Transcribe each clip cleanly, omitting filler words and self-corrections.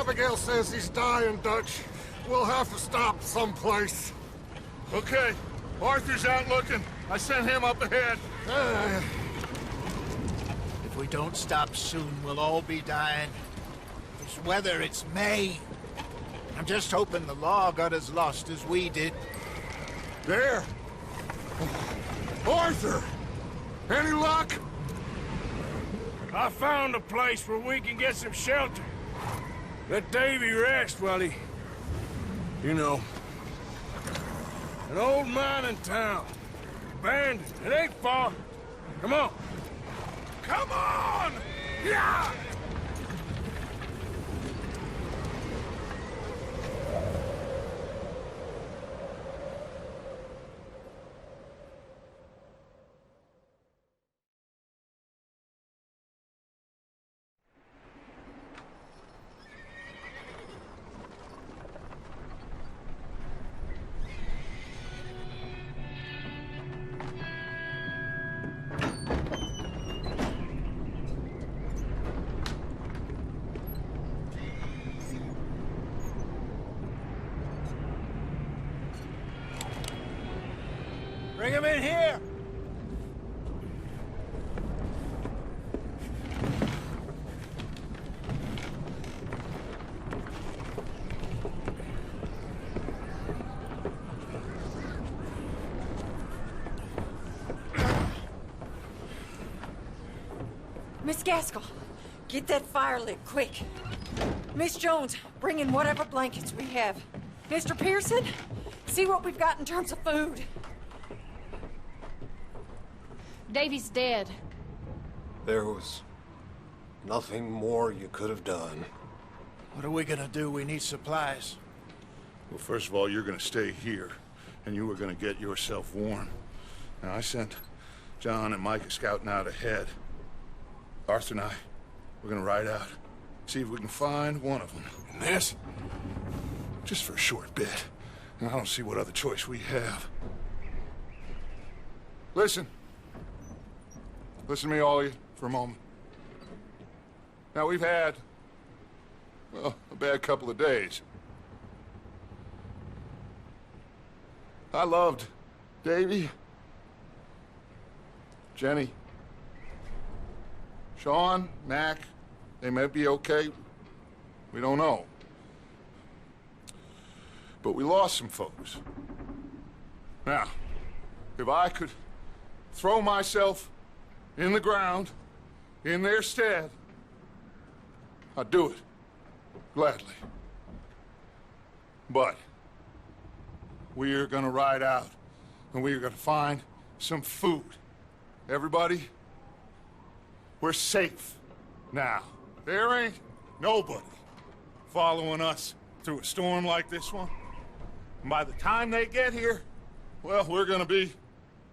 Abigail says he's dying, Dutch. We'll have to stop someplace. Okay. Arthur's out looking. I sent him up ahead. If we don't stop soon, we'll all be dying. This weather, it's May. I'm just hoping the law got as lost as we did. There! Arthur! Any luck? I found a place where we can get some shelter. Let Davy rest while he... You know. An old mining town. Abandoned. It ain't far. Come on. Come on! Yeah! Bring him in here! Miss Gaskell, get that fire lit, quick. Miss Jones, bring in whatever blankets we have. Mr. Pearson, see what we've got in terms of food. Davy's dead. There was nothing more you could have done. What are we gonna do? We need supplies. Well, first of all, you're gonna stay here, and you are gonna get yourself warm. Now, I sent John and Micah scouting out ahead. Arthur and I, we're gonna ride out, see if we can find one of them. And this, just for a short bit. And I don't see what other choice we have. Listen. Listen to me, all of you, for a moment. Now, we've had, well, a bad couple of days. I loved Davy, Jenny, Sean, Mac. They may be okay. We don't know. But we lost some folks. Now, if I could throw myself in the ground, in their stead, I'd do it, gladly. But we are gonna ride out, and we are gonna find some food. Everybody, we're safe now. There ain't nobody following us through a storm like this one. And by the time they get here, well, we're gonna be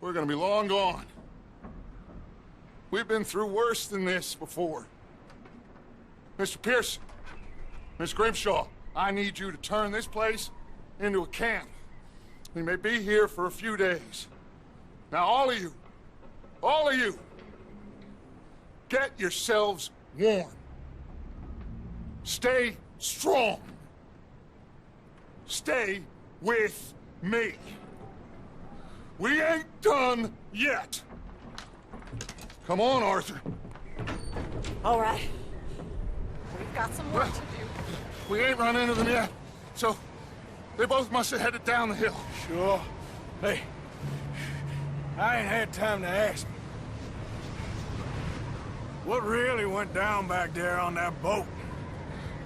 long gone. We've been through worse than this before. Mr. Pearson, Miss Grimshaw, I need you to turn this place into a camp. We may be here for a few days. Now, all of you, get yourselves warm. Stay strong. Stay with me. We ain't done yet. Come on, Arthur. All right. We've got some work to do. We ain't run into them yet, so they both must have headed down the hill. Sure. Hey, I ain't had time to ask. What really went down back there on that boat?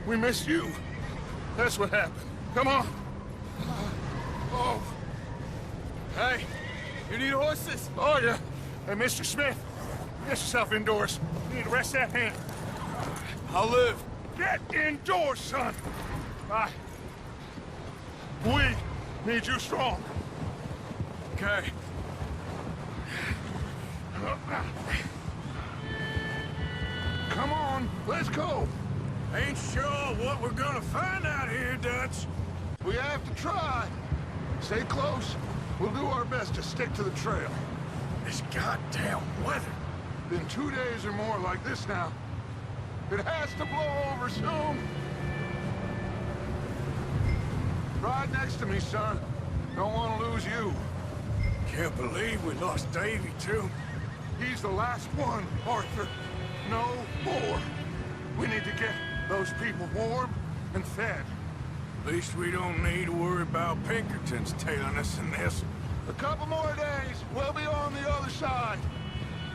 We missed you. That's what happened. Come on. Oh. Hey, you need horses? Oh, yeah. Hey, Mr. Smith, get yourself indoors. You need to rest that hand. I'll live. Get indoors, son. We need you strong. Okay. Come on, let's go. Ain't sure what we're gonna find out here, Dutch. We have to try. Stay close. We'll do our best to stick to the trail. This goddamn weather. Been 2 days or more like this now. It has to blow over soon. Ride next to me, son. Don't want to lose you. Can't believe we lost Davy, too. He's the last one, Arthur. No more. We need to get those people warm and fed. At least we don't need to worry about Pinkertons tailing us in this. A couple more days, we'll be on the other side.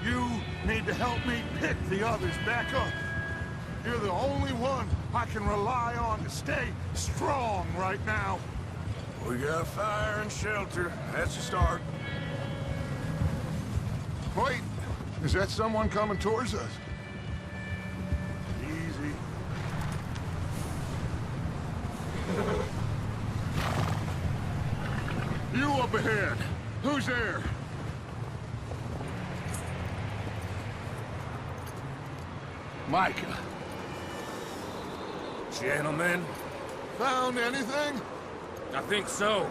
You need to help me pick the others back up. You're the only one I can rely on to stay strong right now. We got fire and shelter. That's a start. Wait, is that someone coming towards us? Easy. You up ahead. Who's there? Micah. Gentlemen, Found anything? I think so.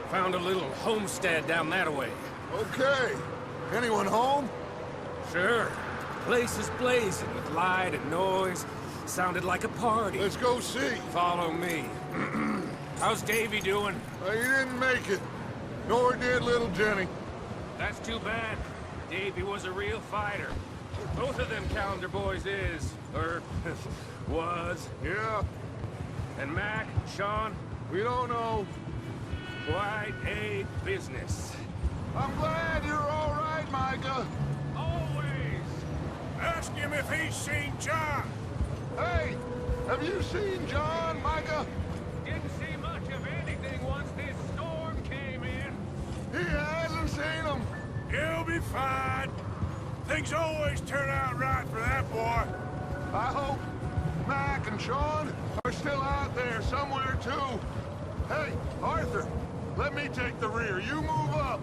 Found a little homestead down that way. Okay. Anyone home? Sure. Place is blazing with light and noise. Sounded like a party. Let's go see. Follow me. How's Davy doing? He didn't make it. Nor did little Jenny. That's too bad. Davy was a real fighter. Both of them calendar boys is, or was. Yeah, And Mac, Sean, we don't know. quite a business. I'm glad you're all right, Micah. Always. Ask him if he's seen John. Hey, have you seen John, Micah? Didn't see much of anything once this storm came in. He hasn't seen him. He'll be fine. Things always turn out right for that boy. I hope Mac and Sean are still out there somewhere, too. Hey, Arthur, let me take the rear. You move up.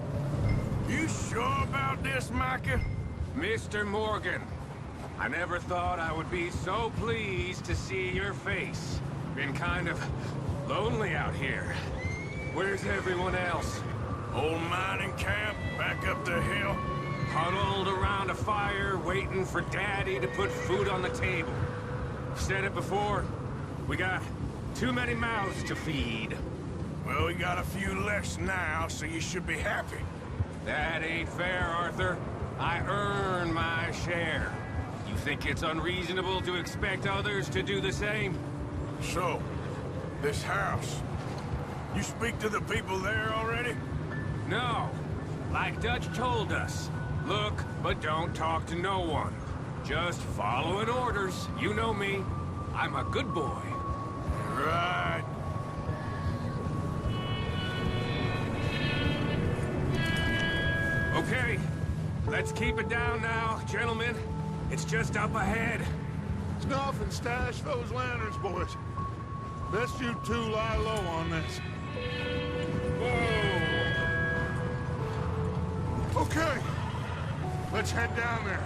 You sure about this, Micah? Mr. Morgan, I never thought I would be so pleased to see your face. Been kind of lonely out here. Where's everyone else? Old mining camp back up the hill. Huddled around a fire, waiting for Daddy to put food on the table. Said it before, we got too many mouths to feed. Well, we got a few less now, so you should be happy. That ain't fair, Arthur. I earn my share. You think it's unreasonable to expect others to do the same? So, this house. You speak to the people there already? No. Like Dutch told us. Look, but don't talk to no one. Just following orders. You know me. I'm a good boy. Right. Okay. Let's keep it down now, gentlemen. It's just up ahead. Snuff and stash those lanterns, boys. Best you two lie low on this. Whoa! Okay. Let's head down there.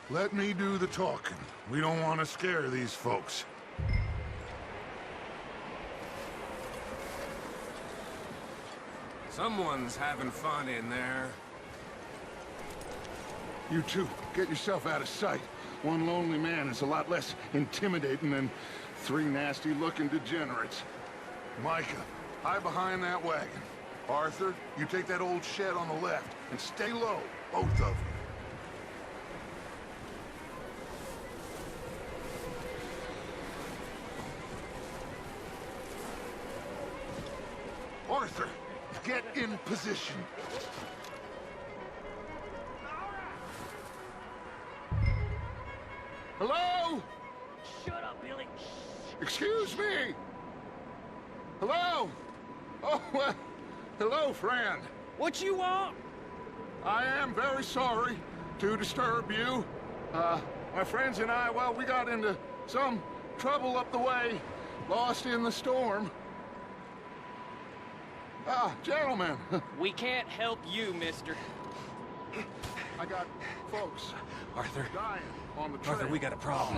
Let me do the talking. We don't want to scare these folks. Someone's having fun in there. You two, get yourself out of sight. One lonely man is a lot less intimidating than three nasty-looking degenerates. Micah, hide behind that wagon. Arthur, you take that old shed on the left, and stay low, both of you. Arthur, get in position. Hello? Shut up, Billy. Excuse me? Hello? Oh, well, hello, friend. What you want? I am very sorry to disturb you. My friends and I, well, we got into some trouble up the way, lost in the storm. Gentlemen, We can't help you, mister. I got folks Arthur, dying on the trail. Arthur, we got a problem.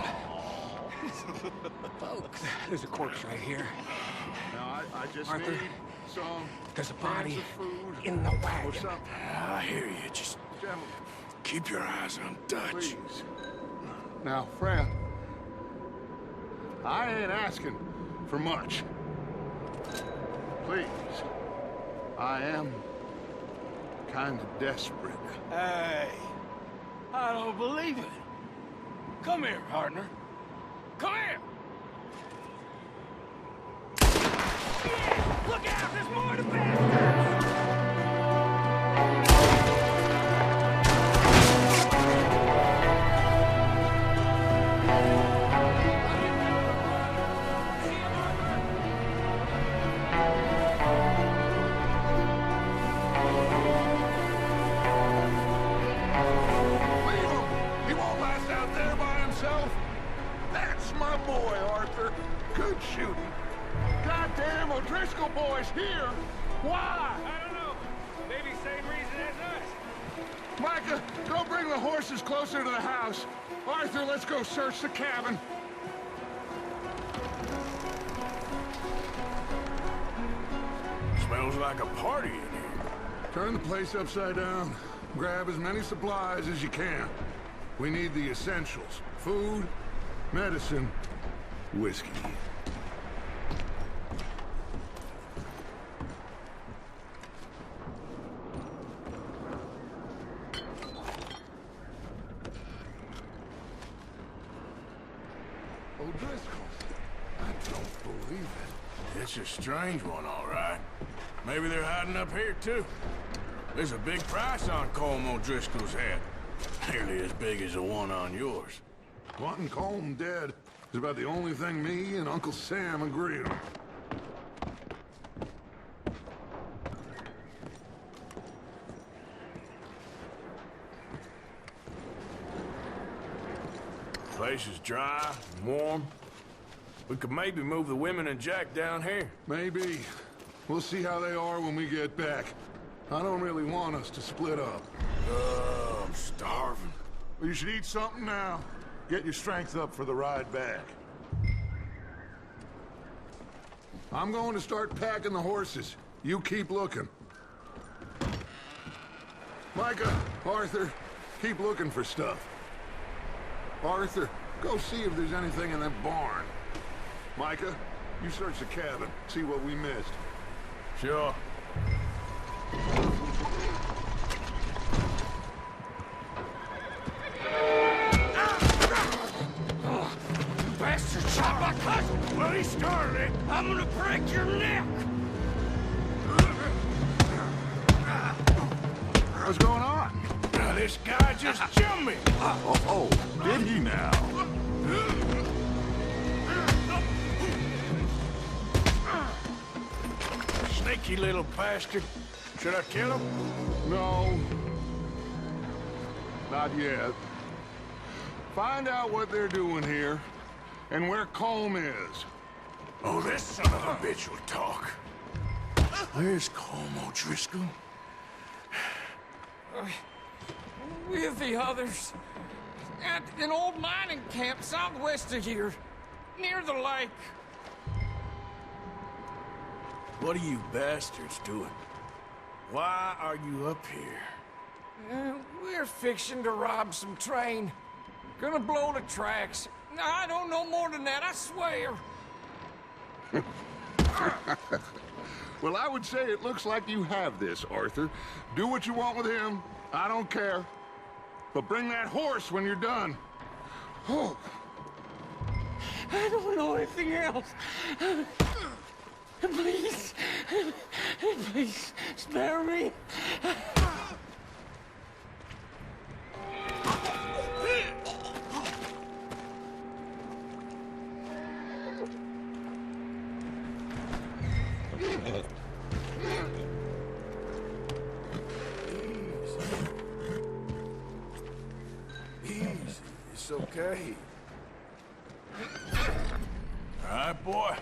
Folks, there's a corpse right here. Now, I just Arthur, need some there's a cans body of food in the or wagon. something. I hear you. Just Gentlemen, keep your eyes on Dutch. please. Now, friend, I ain't asking for much. Please. I am kind of desperate. Hey, I don't believe it. Come here, partner. Come here. Yeah, look out! There's more to bastards! Leave him! He won't last out there by himself. That's my boy, Arthur. Good shooting. Goddamn O'Driscoll boys here. Why? I don't know. Maybe same reason as us. Micah, go bring the horses closer to the house. Arthur, let's go search the cabin. Smells like a party in here. Turn the place upside down. Grab as many supplies as you can. We need the essentials. Food, medicine, whiskey. O'Driscoll. I don't believe it. It's a strange one, all right. Maybe they're hiding up here, too. There's a big price on Colm O'Driscoll's head. Nearly as big as the one on yours. Wanting Colm dead is about the only thing me and Uncle Sam agree on. Place is dry, warm. We could maybe move the women and Jack down here. Maybe. We'll see how they are when we get back. I don't really want us to split up. I'm starving. Well, you should eat something now. Get your strength up for the ride back. I'm going to start packing the horses. You keep looking. Micah, Arthur, keep looking for stuff. Arthur, go see if there's anything in that barn. Micah, you search the cabin, see what we missed. Sure. Bastard shot my cousin! Well, he started it. I'm gonna break your neck! What's going on? Now, this guy just jumped me. Oh, did he now? Sneaky little bastard. Should I kill him? No. Not yet. Find out what they're doing here, and where Colm is. Oh, this son of a bitch will talk. Where's Colm O'Driscoll? With the others. At an old mining camp southwest of here. Near the lake. What are you bastards doing? Why are you up here? We're fixing to rob some train. Gonna blow the tracks. I don't know more than that, I swear. Well, I would say it looks like you have this, Arthur. Do what you want with him. I don't care. But bring that horse when you're done. Oh. I don't know anything else. Please. Please, spare me. Easy. It's okay. All right, boy.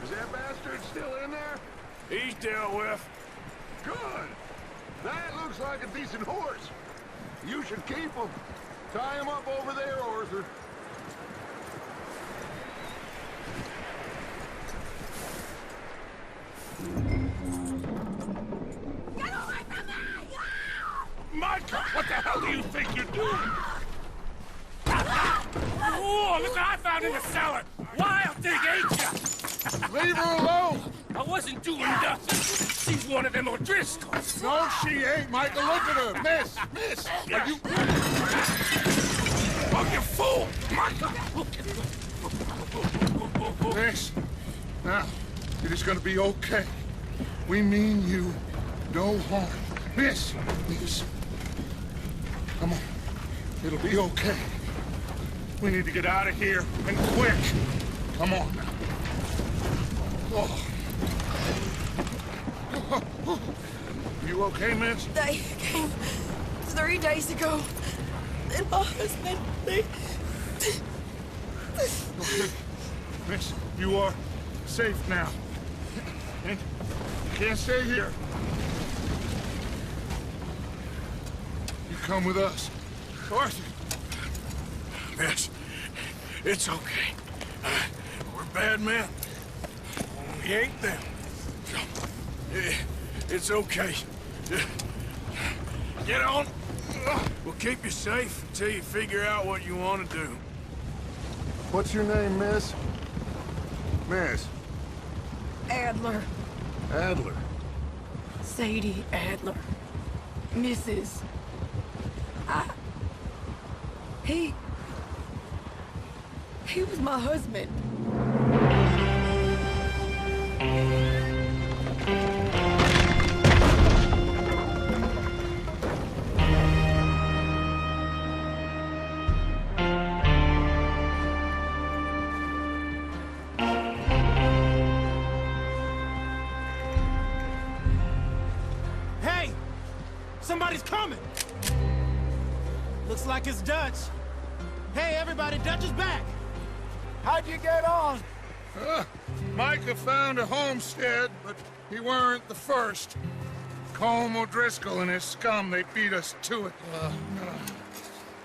Is that bastard still in there? He's dealt with. Good. That looks like a decent horse. You should keep him. Tie him up over there, Arthur. Get away from me! Micah, what the hell do you think you're doing? Oh, look what I found in the cellar! Wild thing, ain't ya? Leave her alone! I wasn't doing nothing. She's one of them O'Driscolls. No, she ain't, Micah. Look at her. Miss, are you... Oh, you fool! Micah! Miss, now, it is gonna be okay. We mean you no harm. Miss. Come on. It'll be okay. We need to get out of here, and quick. Come on now. Oh. You okay, miss? They came 3 days ago. And my husband, they... Okay. Miss, you are safe now. And you can't stay here. You come with us. Arthur. Miss, it's okay. We're bad men. We ain't them. It's okay. Get on. We'll keep you safe until you figure out what you want to do. What's your name, miss? Miss. Adler. Adler. Sadie Adler. Mrs. He was my husband. Hey! Somebody's coming! Looks like it's Dutch. Hey, everybody, Dutch is back! How'd you get on? Micah found a homestead, but he weren't the first. Colm O'Driscoll and his scum, they beat us to it.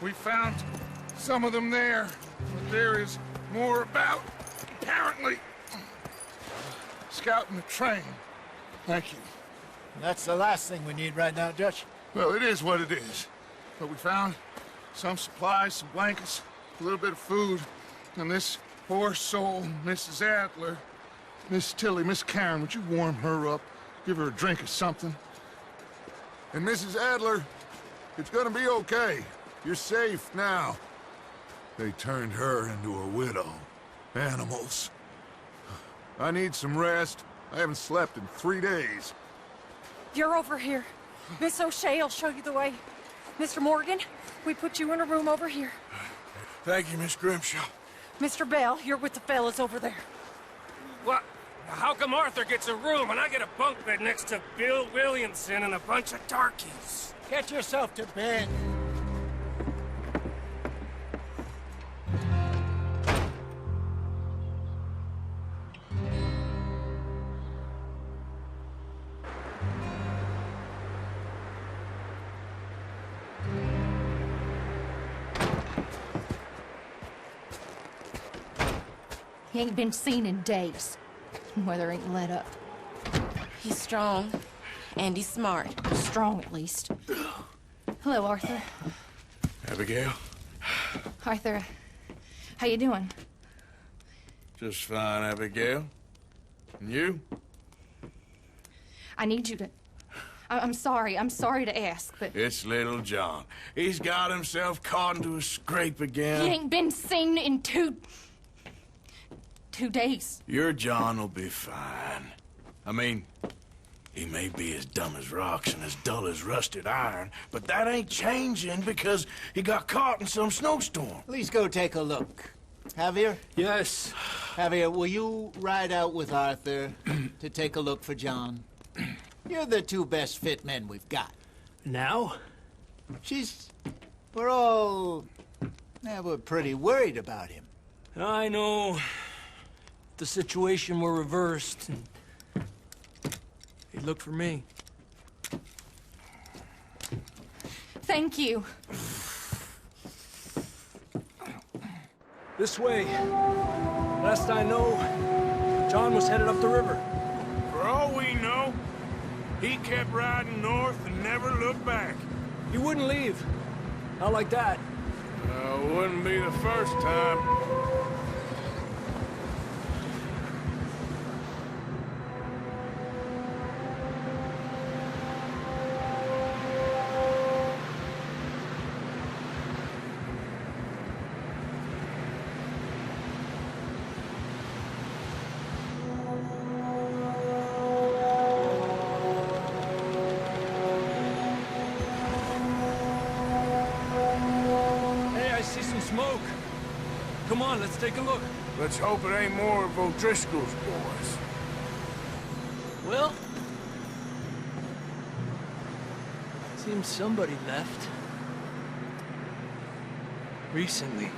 We found some of them there, but there is more about, apparently. Scouting the train. Thank you. That's the last thing we need right now, Dutch. Well, it is what it is. But we found some supplies, some blankets, a little bit of food, and this poor soul, Mrs. Adler, Miss Tilly, Miss Karen, would you warm her up? Give her a drink or something? And Mrs. Adler, it's gonna be okay. You're safe now. They turned her into a widow. Animals. I need some rest. I haven't slept in 3 days. You're over here. Miss O'Shea will show you the way. Mr. Morgan, we put you in a room over here. Thank you, Miss Grimshaw. Mr. Bell, you're with the fellas over there. What? How come Arthur gets a room and I get a bunk bed next to Bill Williamson and a bunch of darkies? Get yourself to bed. He ain't been seen in days. Weather ain't let up. He's strong, and he's smart. Strong, at least. Hello, Arthur. Abigail? Arthur, how you doing? Just fine, Abigail. And you? I need you to... I'm sorry to ask, but... It's little John. He's got himself caught into a scrape again. He ain't been seen in 2 days. Your John will be fine. I mean, he may be as dumb as rocks and as dull as rusted iron, but that ain't changing because he got caught in some snowstorm. Please go take a look. Javier? Yes. Javier, will you ride out with Arthur to take a look for John? You're the 2 best fit men we've got. Now? We're pretty worried about him. I know. the situation were reversed, and he'd look for me. Thank you. This way. Last I know, John was headed up the river. For all we know, he kept riding north and never looked back. He wouldn't leave. Not like that. Wouldn't be the first time. Smoke. Come on, let's take a look. Let's hope it ain't more of O'Driscoll's boys. Well, seems somebody left. Recently.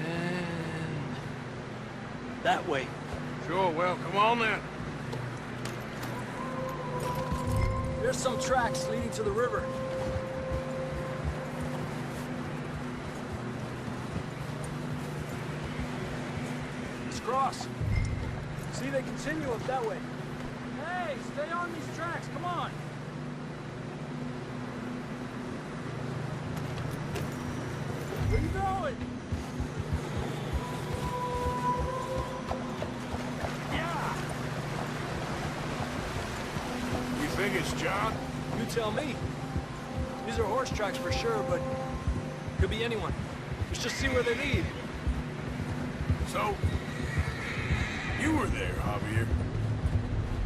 And that way. Sure, well, come on then. There's some tracks leading to the river. Cross. See, they continue up that way. Hey, stay on these tracks, come on! Where you going? Yeah! You think it's John? You tell me. These are horse tracks for sure, but could be anyone. Let's just see where they lead. So, you were there, Javier.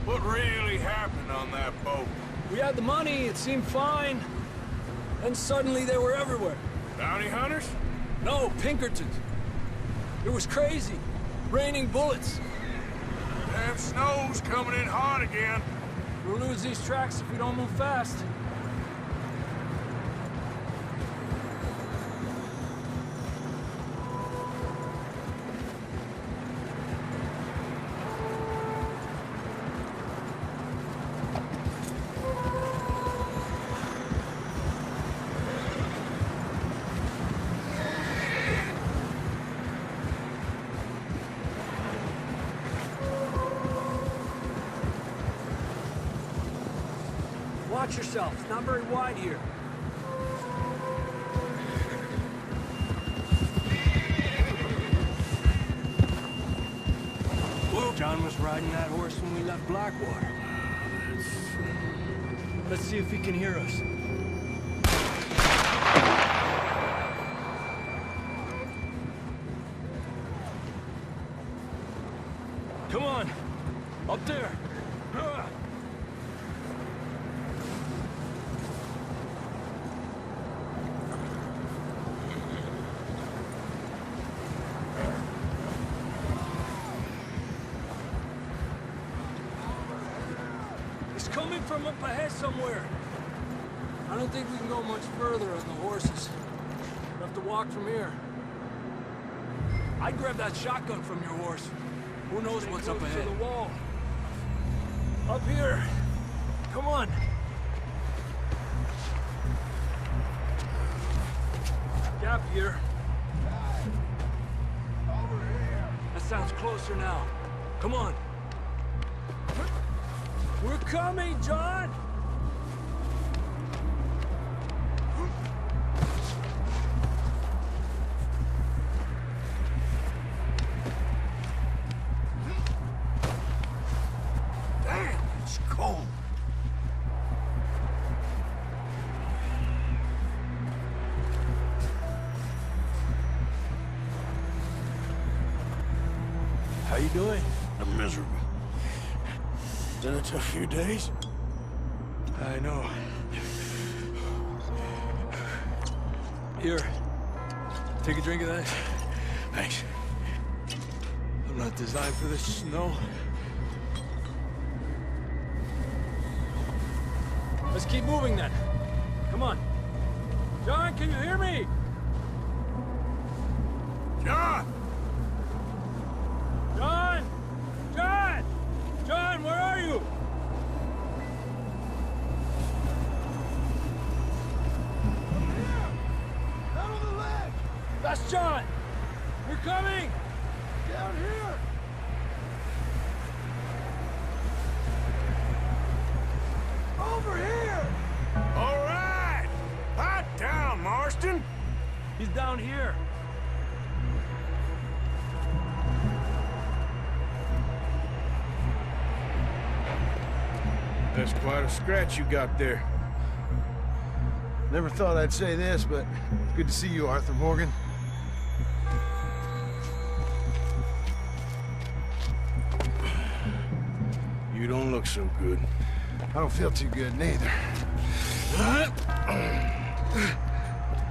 What really happened on that boat? We had the money, it seemed fine. Then suddenly they were everywhere. Bounty hunters? No, Pinkertons. It was crazy. Raining bullets. Damn snow's coming in hot again. We'll lose these tracks if we don't move fast. Watch yourself. It's not very wide here. Whoa. John was riding that horse when we left Blackwater. Let's see if he can hear us. Come on. Up there. Coming from up ahead somewhere. I don't think we can go much further on the horses. We'll have to walk from here. I'd grab that shotgun from your horse. Who knows what's up ahead? To the wall. Up here. Come on. Gap here. Over here. That sounds closer now. Come on. We're coming, John! Damn, it's cold. How you doing? I'm miserable. Been a tough few days. I know. Here. Take a drink of that. Thanks. I'm not designed for this snow. Let's keep moving then. Come on. John, can you hear me? John! That's John! We're coming! Down here! Over here! All right! Hot down, Marston! He's down here. That's quite a scratch you got there. Never thought I'd say this, but it's good to see you, Arthur Morgan. You don't look so good. I don't feel too good, neither.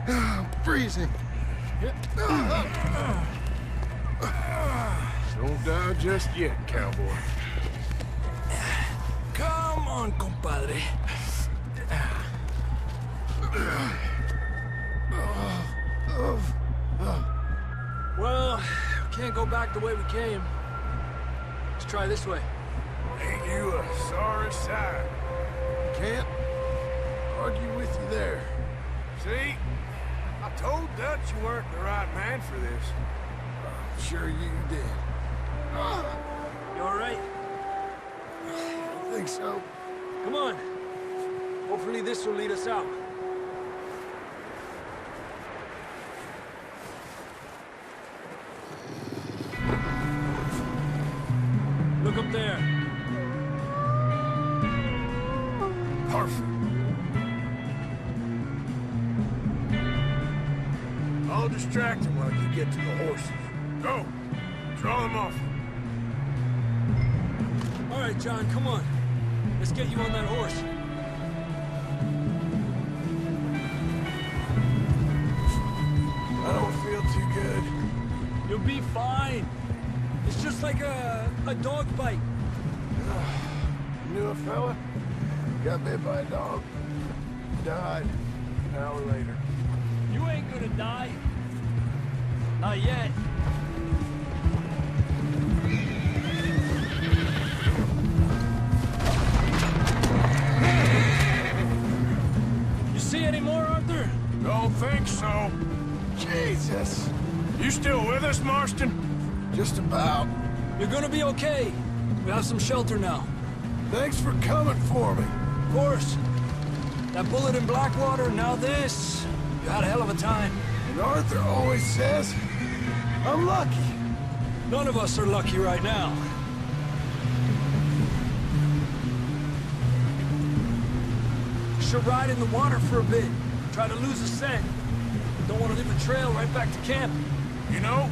I'm freezing. Don't die just yet, cowboy. Come on, compadre. Well, we can't go back the way we came. Let's try this way. Ain't you a sorry sight? Can't argue with you there. See? I told Dutch you weren't the right man for this. I'm sure you did. You all right? I think so. Come on. Hopefully this will lead us out. Look up there. Perfect. I'll distract him while you get to the horses. Go! Draw them off. All right, John, come on. Let's get you on that horse. I don't feel too good. You'll be fine. It's just like a dog bite. Knew a fella? Got bit by a dog. Died an hour later. You ain't gonna die. Not yet. You see any more, Arthur? Don't think so. Jesus! You still with us, Marston? Just about. You're gonna be okay. We have some shelter now. Thanks for coming for me. Of course. That bullet in Blackwater, now this. You had a hell of a time. And Arthur always says, I'm lucky. None of us are lucky right now. Should ride in the water for a bit. Try to lose a scent. Don't want to leave a trail right back to camp. You know,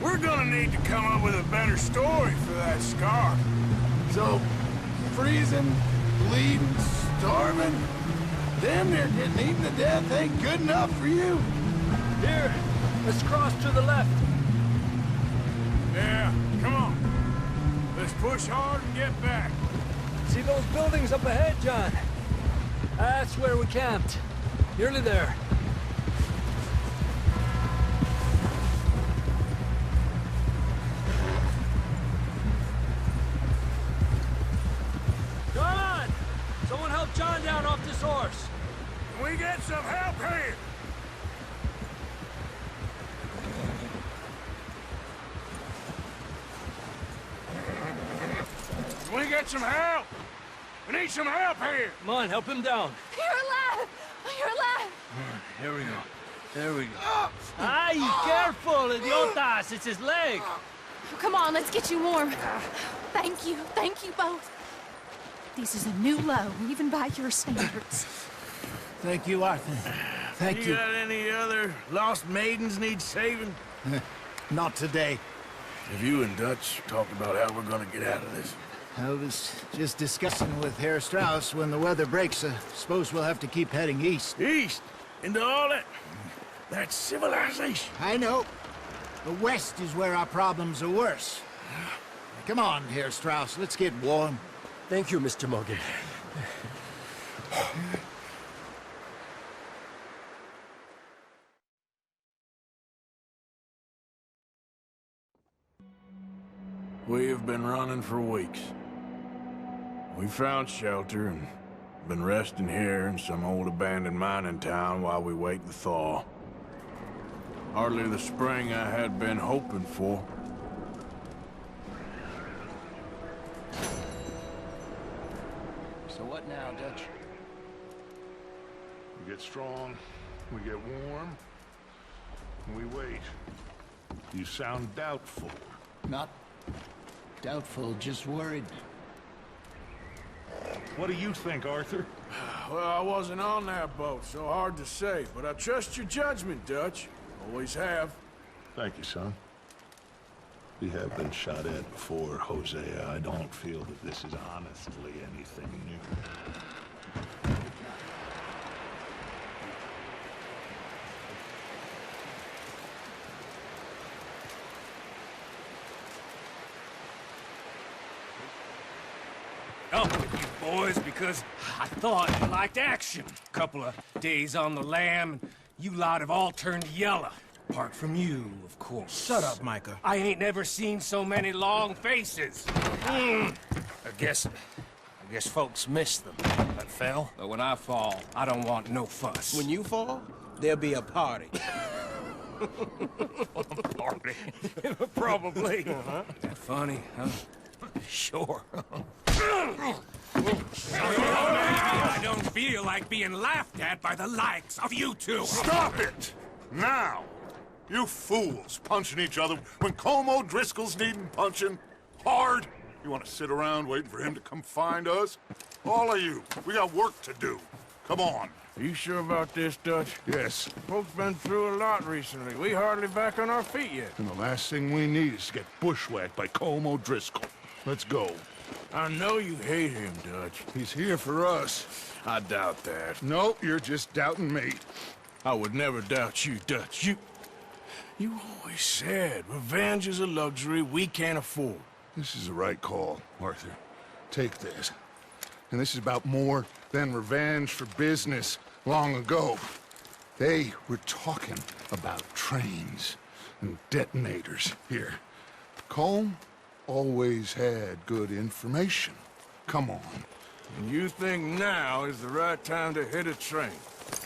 we're gonna need to come up with a better story for that scar. So, freezing, bleeding, starving, damn near getting eaten to death ain't good enough for you. Here, let's cross to the left. Yeah, come on. Let's push hard and get back. See those buildings up ahead, John? That's where we camped. Nearly there. John! Someone help John down off this horse. Can we get some help here? Can we get some help? We need some help here. Come on, help him down. You're alive! You're alive! Here we go. There we go. Ay, careful, idiotas! It's his leg. Come on, let's get you warm. Thank you both. This is a new low, even by your standards. Thank you, Arthur. Thank you. You got any other lost maidens need saving? Not today. Have you and Dutch talked about how we're gonna get out of this? I was just discussing with Herr Strauss when the weather breaks. Suppose we'll have to keep heading east. East? Into all that... That's civilization. I know. The west is where our problems are worse. Come on, Herr Strauss. Let's get warm. Thank you, Mr. Morgan. We have been running for weeks. We found shelter and been resting here in some old abandoned mining town while we wait the thaw. Hardly the spring I had been hoping for. So what now, Dutch? We get strong, we get warm, and we wait. You sound doubtful. Not doubtful, just worried. What do you think, Arthur? Well, I wasn't on that boat, so hard to say, but I trust your judgment, Dutch. Always have. Thank you, son. We have been shot at before, Hosea. I don't feel that this is honestly anything new. Up with you boys because I thought you liked action. Couple of days on the lam, and you lot have all turned yellow. Apart from you, of course. Shut up, Micah. I ain't never seen so many long faces. I guess folks miss them. That fell. But when I fall, I don't want no fuss. When you fall, there'll be a party. Party? Probably. That funny, huh? Sure. I don't feel like being laughed at by the likes of you two. Stop it! Now! You fools punching each other when Como Driscoll's needing punching. Hard! You want to sit around waiting for him to come find us? All of you, we got work to do. Come on. Are you sure about this, Dutch? Yes. Folks been through a lot recently. We hardly back on our feet yet. And the last thing we need is to get bushwhacked by Como Driscoll. Let's go. I know you hate him, Dutch. He's here for us. I doubt that. No, you're just doubting me. I would never doubt you, Dutch. You always said revenge is a luxury we can't afford. This is the right call, Arthur. Take this. And this is about more than revenge for business long ago. They were talking about trains and detonators here. Colm always had good information. Come on. And you think now is the right time to hit a train?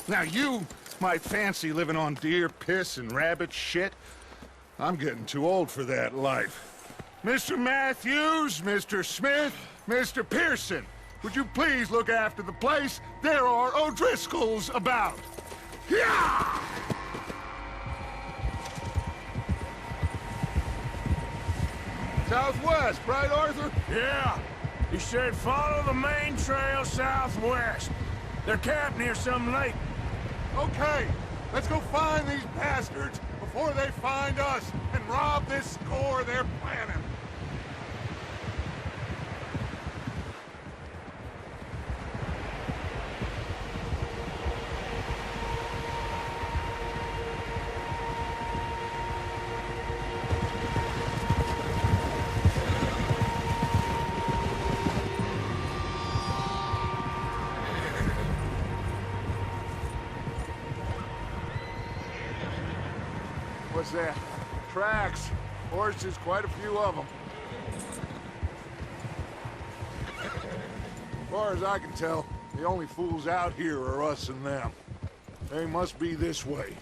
Now you might fancy living on deer piss and rabbit shit. I'm getting too old for that life. Mr. Matthews, Mr. Smith, Mr. Pearson, would you please look after the place? There are O'Driscolls about. Yeah! Southwest, right, Arthur? Yeah. He said follow the main trail southwest. They're camped near some lake. Okay, let's go find these bastards before they find us and rob this score they're planning. What's that? Tracks. Horses, quite a few of them. As far as I can tell, the only fools out here are us and them. They must be this way.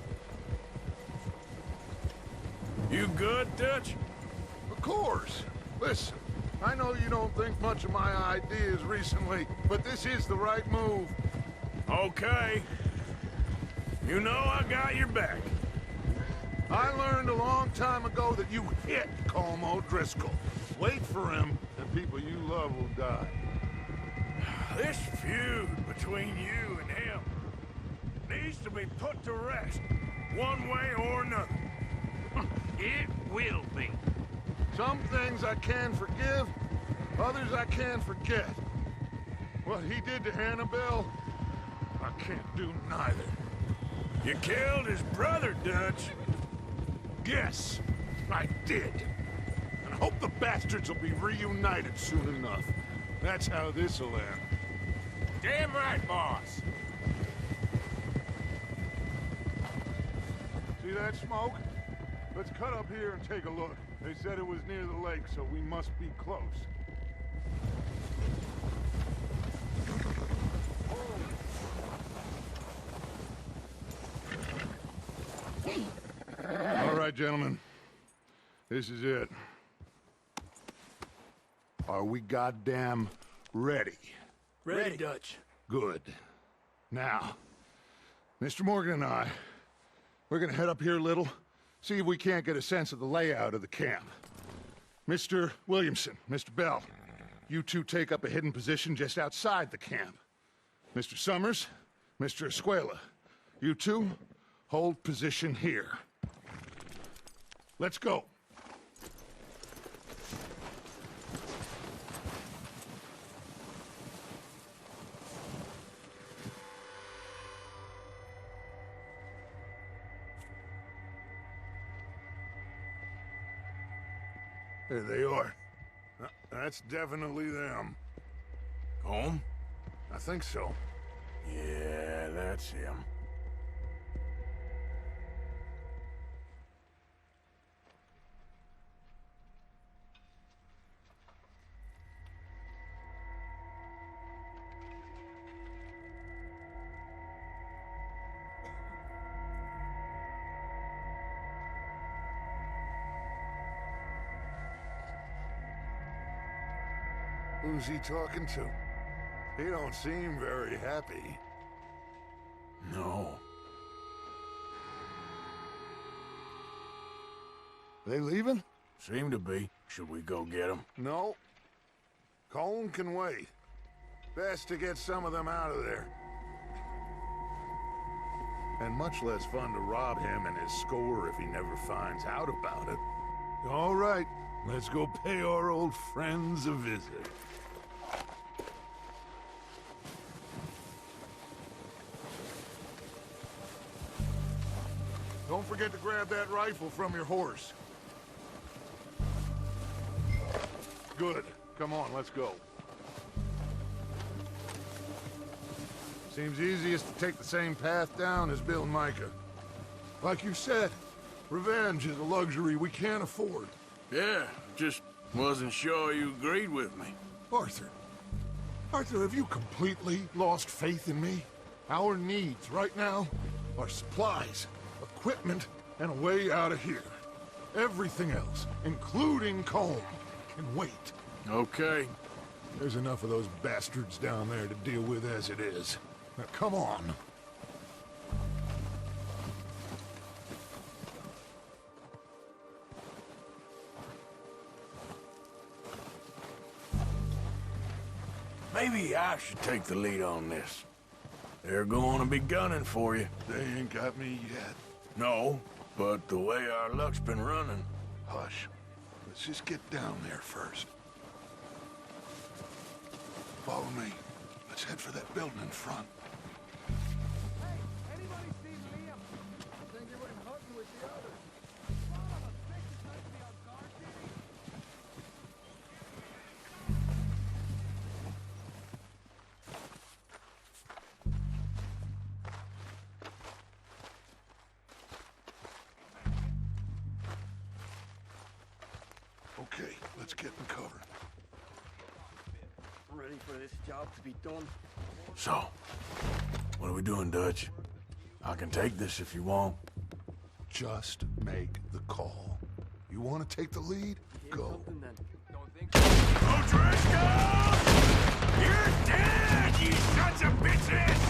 You good, Dutch? Of course. Listen, I know you don't think much of my ideas recently, but this is the right move. Okay. You know I got your back. I learned a long time ago that you hit Colm O'Driscoll. Wait for him, and people you love will die. This feud between you and him needs to be put to rest, one way or another. It will be. Some things I can forgive, others I can't forget. What he did to Annabelle, I can't do neither. You killed his brother, Dutch. Yes, I did. And I hope the bastards will be reunited soon enough. That's how this'll end. Damn right, boss. See that smoke? Let's cut up here and take a look. They said it was near the lake, so we must be close. right, gentlemen. This is it. Are we goddamn ready? Ready, Dutch. Good. Now, Mr. Morgan and I, we're gonna head up here a little, see if we can't get a sense of the layout of the camp. Mr. Williamson, Mr. Bell, you two take up a hidden position just outside the camp. Mr. Summers, Mr. Escuela, you two hold position here. Let's go. There they are. That's definitely them. Home? I think so. Yeah, that's him. Who's he talking to? He don't seem very happy. No. They leaving? Seem to be. Should we go get them? No. Colin can wait. Best to get some of them out of there. And much less fun to rob him and his score if he never finds out about it. All right, let's go pay our old friends a visit. Don't forget to grab that rifle from your horse. Good. Come on, let's go. Seems easiest to take the same path down as Bill and Micah. Like you said, revenge is a luxury we can't afford. Yeah, just wasn't sure you agreed with me. Arthur, have you completely lost faith in me? Our needs right now are supplies, equipment, and a way out of here. Everything else, including Colm, can wait. Okay. There's enough of those bastards down there to deal with as it is. Now, come on. Maybe I should take the lead on this. They're going to be gunning for you. They ain't got me yet. No, but the way our luck's been running... Hush. Let's just get down there first. Follow me. Let's head for that building in front. Hey, anybody see Liam? I think he went hunting with the others. Son of a bitch, you trying to be on guard duty? Okay, let's get in cover. Ready for this job to be done. So, what are we doing, Dutch? I can take this if you want. Just make the call. You want to take the lead? Go. Don't think so. O'Driscoll! You're dead, you sons of bitches!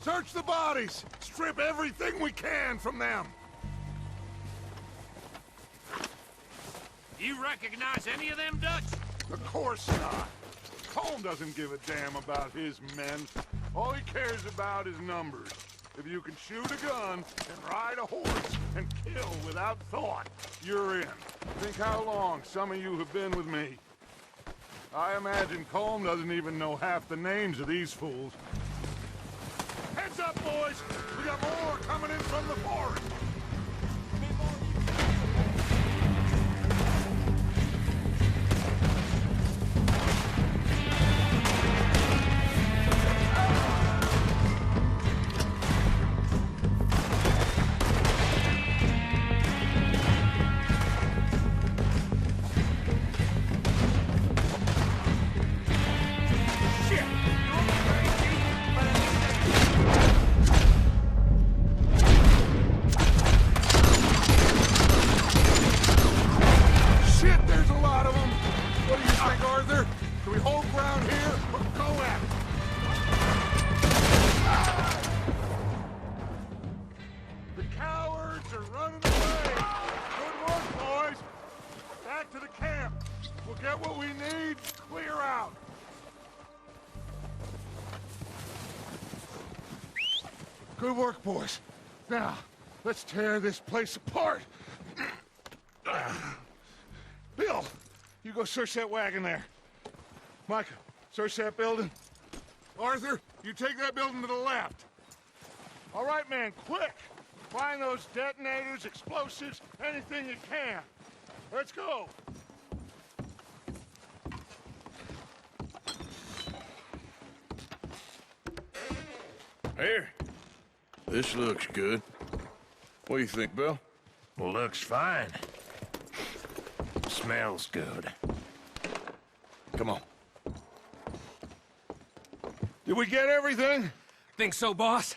Search the bodies! Strip everything we can from them! You recognize any of them Dutch? Of course not. 𝐸 doesn't give a damn about his men. All he cares about is numbers. If you can shoot a gun and ride a horse and kill without thought, you're in. Think how long some of you have been with me. I imagine 𝐸 doesn't even know half the names of these fools. Heads up, boys! We got more coming in from the forest! Good work, boys. Now, let's tear this place apart. Bill, you go search that wagon there. Micah, search that building. Arthur, you take that building to the left. All right, man, quick. Find those detonators, explosives, anything you can. Let's go. Here. This looks good. What do you think, Bill? Looks fine. Smells good. Come on. Did we get everything? Think so, boss.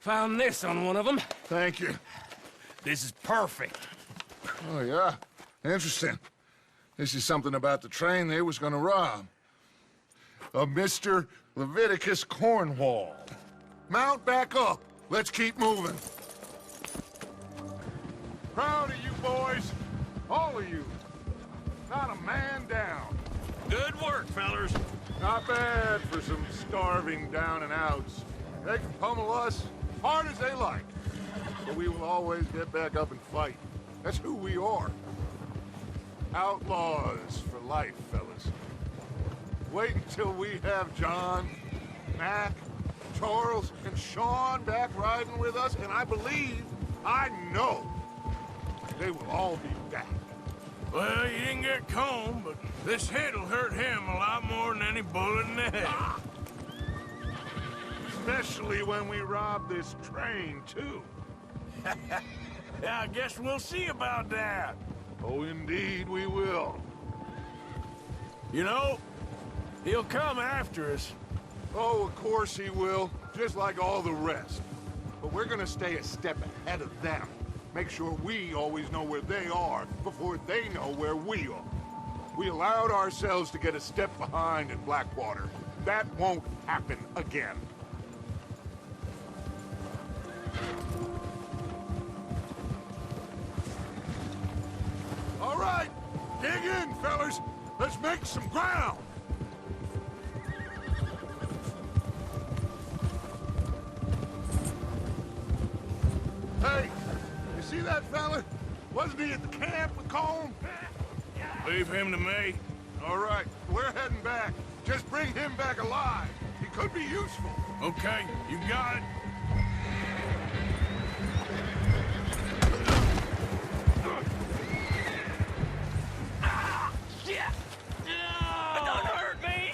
Found this on one of them. Thank you. This is perfect. Oh, yeah? Interesting. This is something about the train they was gonna rob. Of Mr. Leviticus Cornwall. Mount back up. Let's keep moving. Proud of you boys. All of you. Not a man down. Good work, fellers. Not bad for some starving down and outs. They can pummel us hard as they like. But we will always get back up and fight. That's who we are. Outlaws for life, fellas. Wait until we have John, Mac, Charles, and Sean back riding with us, and I believe, I know, they will all be back. Well, you didn't get 𝐸, but this hit'll hurt him a lot more than any bullet in the head. Especially when we rob this train, too. Yeah, I guess we'll see about that. Oh, indeed we will. You know, he'll come after us. Oh, of course he will, just like all the rest. But we're gonna stay a step ahead of them. Make sure we always know where they are before they know where we are. We allowed ourselves to get a step behind in Blackwater. That won't happen again. All right, dig in, fellas. Let's make some ground. Hey, you see that fella? Wasn't he at the camp with 𝐸? Leave him to me. All right, we're heading back. Just bring him back alive. He could be useful. Okay, you got it. Don't hurt me!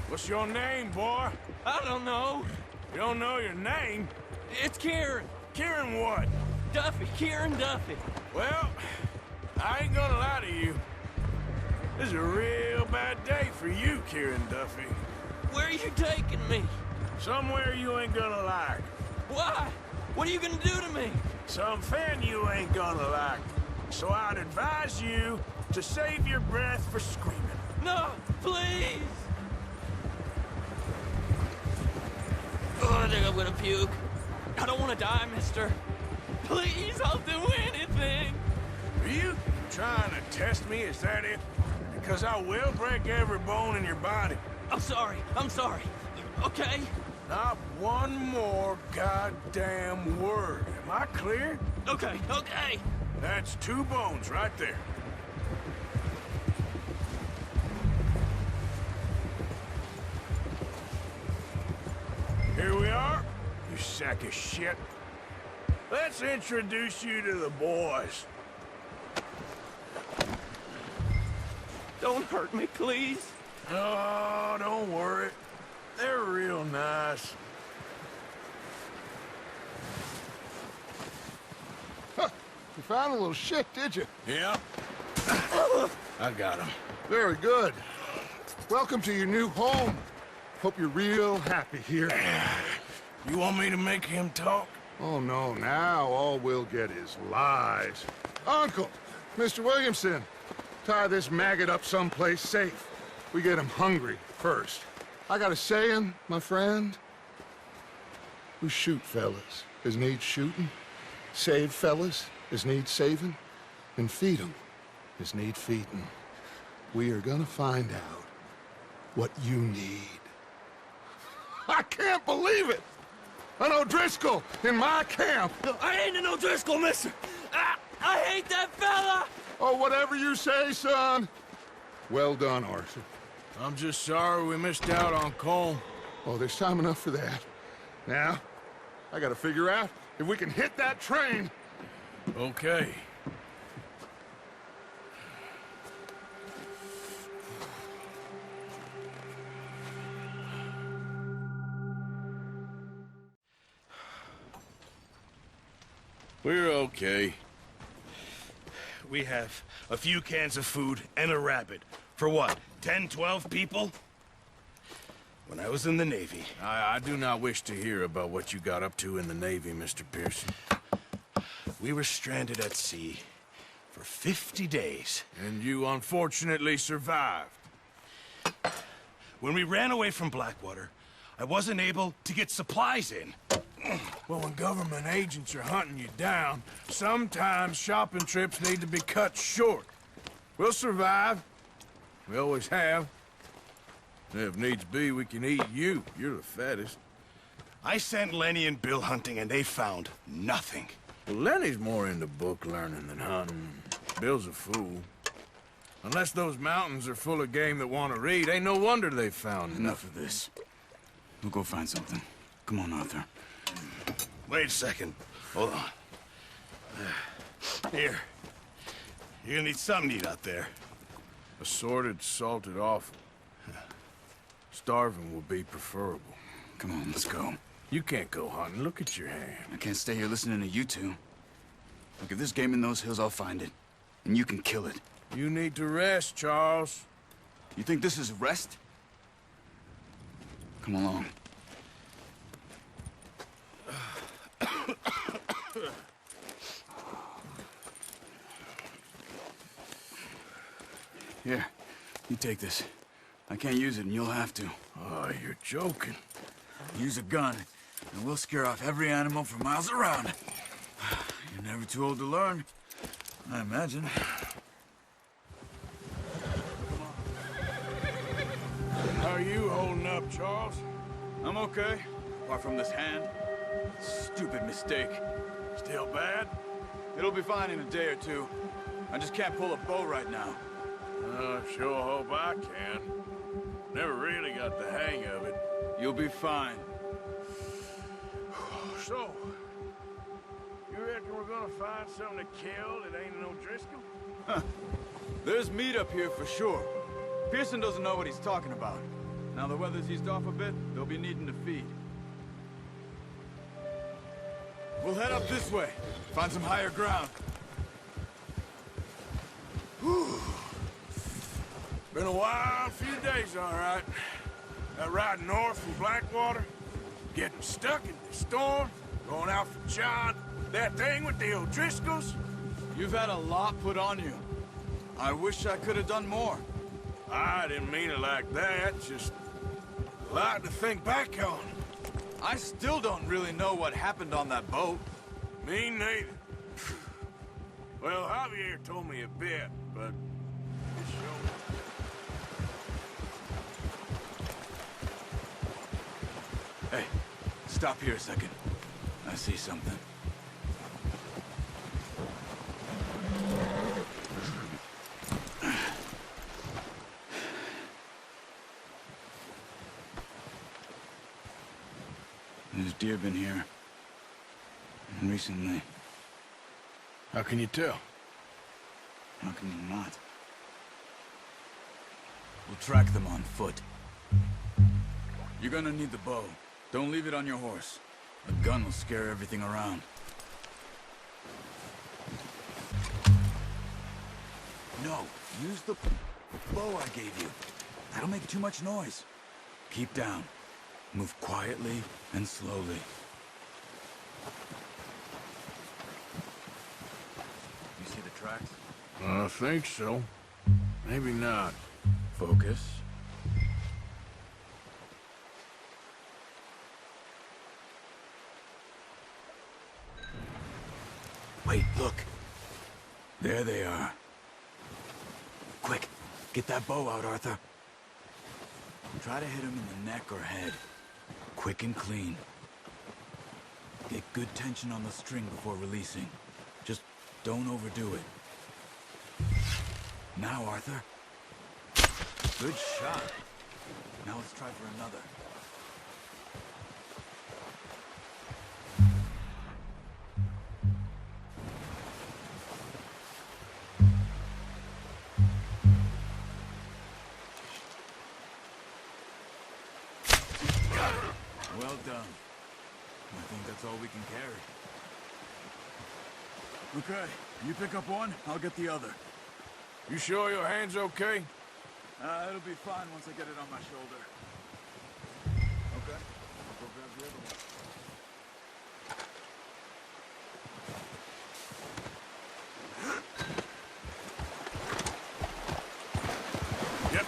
What's your name, boy? I don't know. You don't know your name? It's Kieran. Kieran what? Duffy. Kieran Duffy. Well, I ain't gonna lie to you. This is a real bad day for you, Kieran Duffy. Where are you taking me? Somewhere you ain't gonna like. Why? What are you gonna do to me? Something you ain't gonna like. So I'd advise you to save your breath for screaming. No, please! Oh, I think I'm gonna puke. I don't want to die, mister. Please, I'll do anything. Are you trying to test me? Is that it? Because I will break every bone in your body. I'm sorry. Okay? Not one more goddamn word. Am I clear? Okay. That's 2 bones right there. Here we are, you sack of shit. Let's introduce you to the boys. Don't hurt me, please. Oh, don't worry. They're real nice. Huh. You found a little shit, did you? Yeah. I got him. Very good. Welcome to your new home. Hope you're real happy here. You want me to make him talk? Oh, no. Now all we'll get is lies. Uncle, Mr. Williamson, tie this maggot up someplace safe. We get him hungry first. I got a saying, my friend. We shoot fellas as need shooting, save fellas as need saving, and feed 'em as need feeding. We are gonna find out what you need. I can't believe it! An O'Driscoll in my camp! No, I ain't an O'Driscoll, mister! I hate that fella! Oh, whatever you say, son. Well done, Arthur. I'm just sorry we missed out on Cole. Oh, there's time enough for that. Now, I gotta figure out if we can hit that train. Okay. We're okay. We have a few cans of food and a rabbit. For what, 10, 12 people? When I was in the Navy... I do not wish to hear about what you got up to in the Navy, Mr. Pearson. We were stranded at sea for 50 days. And you unfortunately survived. When we ran away from Blackwater, I wasn't able to get supplies in. Well, when government agents are hunting you down, sometimes shopping trips need to be cut short. We'll survive. We always have. If needs be, we can eat you. You're the fattest. I sent Lenny and Bill hunting, and they found nothing. Well, Lenny's more into book learning than hunting. Bill's a fool. Unless those mountains are full of game that want to read, ain't no wonder they found Enough of this. We'll go find something. Come on, Arthur. Wait a second. Hold on. Here. You're gonna need something to eat out there. Assorted, salted offal. Starving will be preferable. Come on, let's go. You can't go hunting. Look at your hand. I can't stay here listening to you two. Look, if there's game in those hills, I'll find it. And you can kill it. You need to rest, Charles. You think this is rest? Come along. Here, you take this. I can't use it, and you'll have to. Oh, you're joking. Use a gun, and we'll scare off every animal for miles around. You're never too old to learn, I imagine. How are you holding up, Charles? I'm okay, apart from this hand. Stupid mistake. Still bad? It'll be fine in a day or two. I just can't pull a bow right now. I sure hope I can. Never really got the hang of it. You'll be fine. So, you reckon we're gonna find something to kill that ain't an O'Driscoll? Huh. There's meat up here for sure. Pearson doesn't know what he's talking about. Now the weather's eased off a bit, they'll be needing to feed. We'll head up this way. Find some higher ground. Whew. Been a wild few days, all right. That ride north from Blackwater, getting stuck in the storm, going out for John, that thing with the O'Driscolls. You've had a lot put on you. I wish I could have done more. I didn't mean it like that, just a lot to think back on. I still don't really know what happened on that boat. Me neither. Well, Javier told me a bit, but it showed. Hey, stop here a second. I see something. There's deer been here. Recently. How can you tell? How can you not? We'll track them on foot. You're gonna need the bow. Don't leave it on your horse. A gun will scare everything around. No, use the bow I gave you. That'll make too much noise. Keep down. Move quietly and slowly. You see the tracks? I think so. Maybe not. Focus. Wait, look. There they are. Quick, get that bow out, Arthur. Try to hit him in the neck or head. Quick and clean. Get good tension on the string before releasing. Just don't overdo it. Now, Arthur. Good shot. Now let's try for another. Well done. I think that's all we can carry. Okay, you pick up one, I'll get the other. You sure your hand's okay? It'll be fine once I get it on my shoulder. Okay, I'll go grab the other one. Yep.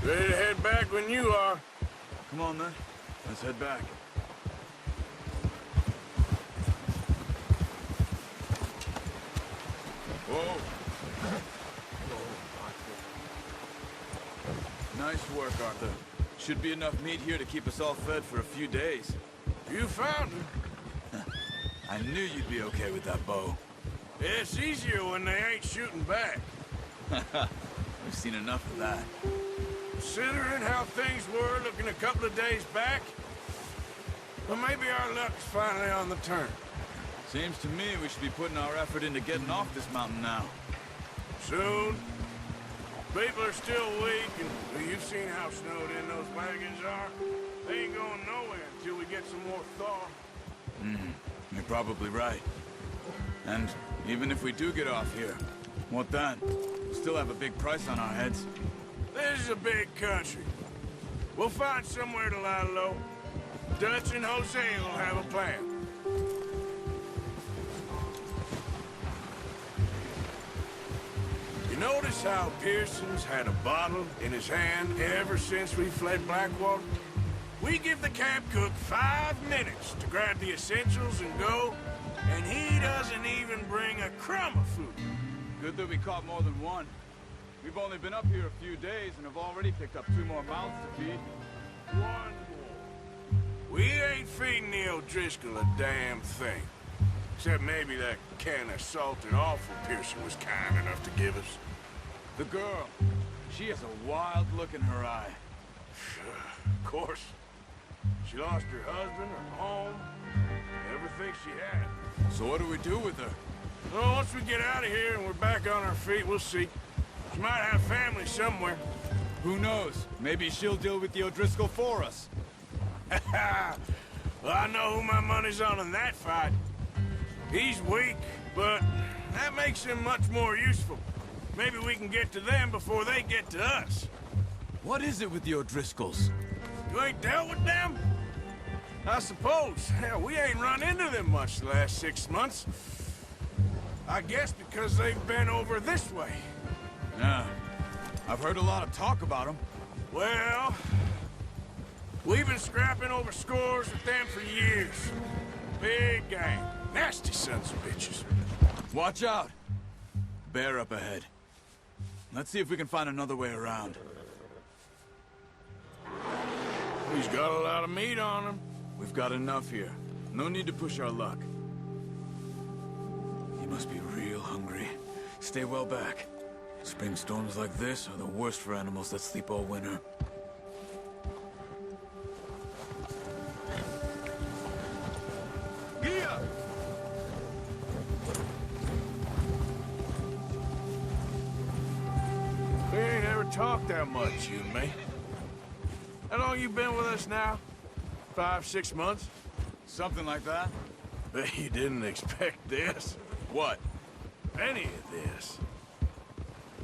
Ready to head back when you are. Come on, then. Let's head back. Whoa. Nice work, Arthur. Should be enough meat here to keep us all fed for a few days. You found her. I knew you'd be okay with that bow. It's easier when they ain't shooting back. We've seen enough of that. Considering how things were looking a couple of days back, well, maybe our luck's finally on the turn. Seems to me we should be putting our effort into getting off this mountain now. Soon. People are still weak, and well, you've seen how snowed in those wagons are. They ain't going nowhere until we get some more thaw. You're probably right. And even if we do get off here, what then? We still have a big price on our heads. This is a big country. We'll find somewhere to lie low. Dutch and Jose will have a plan. You notice how Pearson's had a bottle in his hand ever since we fled Blackwater? We give the camp cook 5 minutes to grab the essentials and go, and he doesn't even bring a crumb of food. Good that we caught more than one. We've only been up here a few days and have already picked up 2 more mouths to feed. 1 more. We ain't feeding the O'Driscoll a damn thing. Except maybe that can of salted offal Pearson was kind enough to give us. The girl. She has a wild look in her eye. Of course. She lost her husband, her home, everything she had. So what do we do with her? Well, once we get out of here and we're back on our feet, we'll see. She might have family somewhere. Who knows? Maybe she'll deal with the O'Driscoll for us. Well, I know who my money's on in that fight. He's weak, but that makes him much more useful. Maybe we can get to them before they get to us. What is it with the O'Driscolls? You ain't dealt with them? I suppose. Hell, we ain't run into them much the last 6 months. I guess because they've been over this way. Yeah. I've heard a lot of talk about them. Well, we've been scrapping over scores with them for years. Big gang. Nasty sons of bitches. Watch out! Bear up ahead. Let's see if we can find another way around. He's got a lot of meat on him. We've got enough here. No need to push our luck. He must be real hungry. Stay well back. Spring storms like this are the worst for animals that sleep all winter. Gia! We ain't ever talked that much, you and me. How long you been with us now? 5, 6 months? Something like that. Bet you didn't expect this. What? Any of this.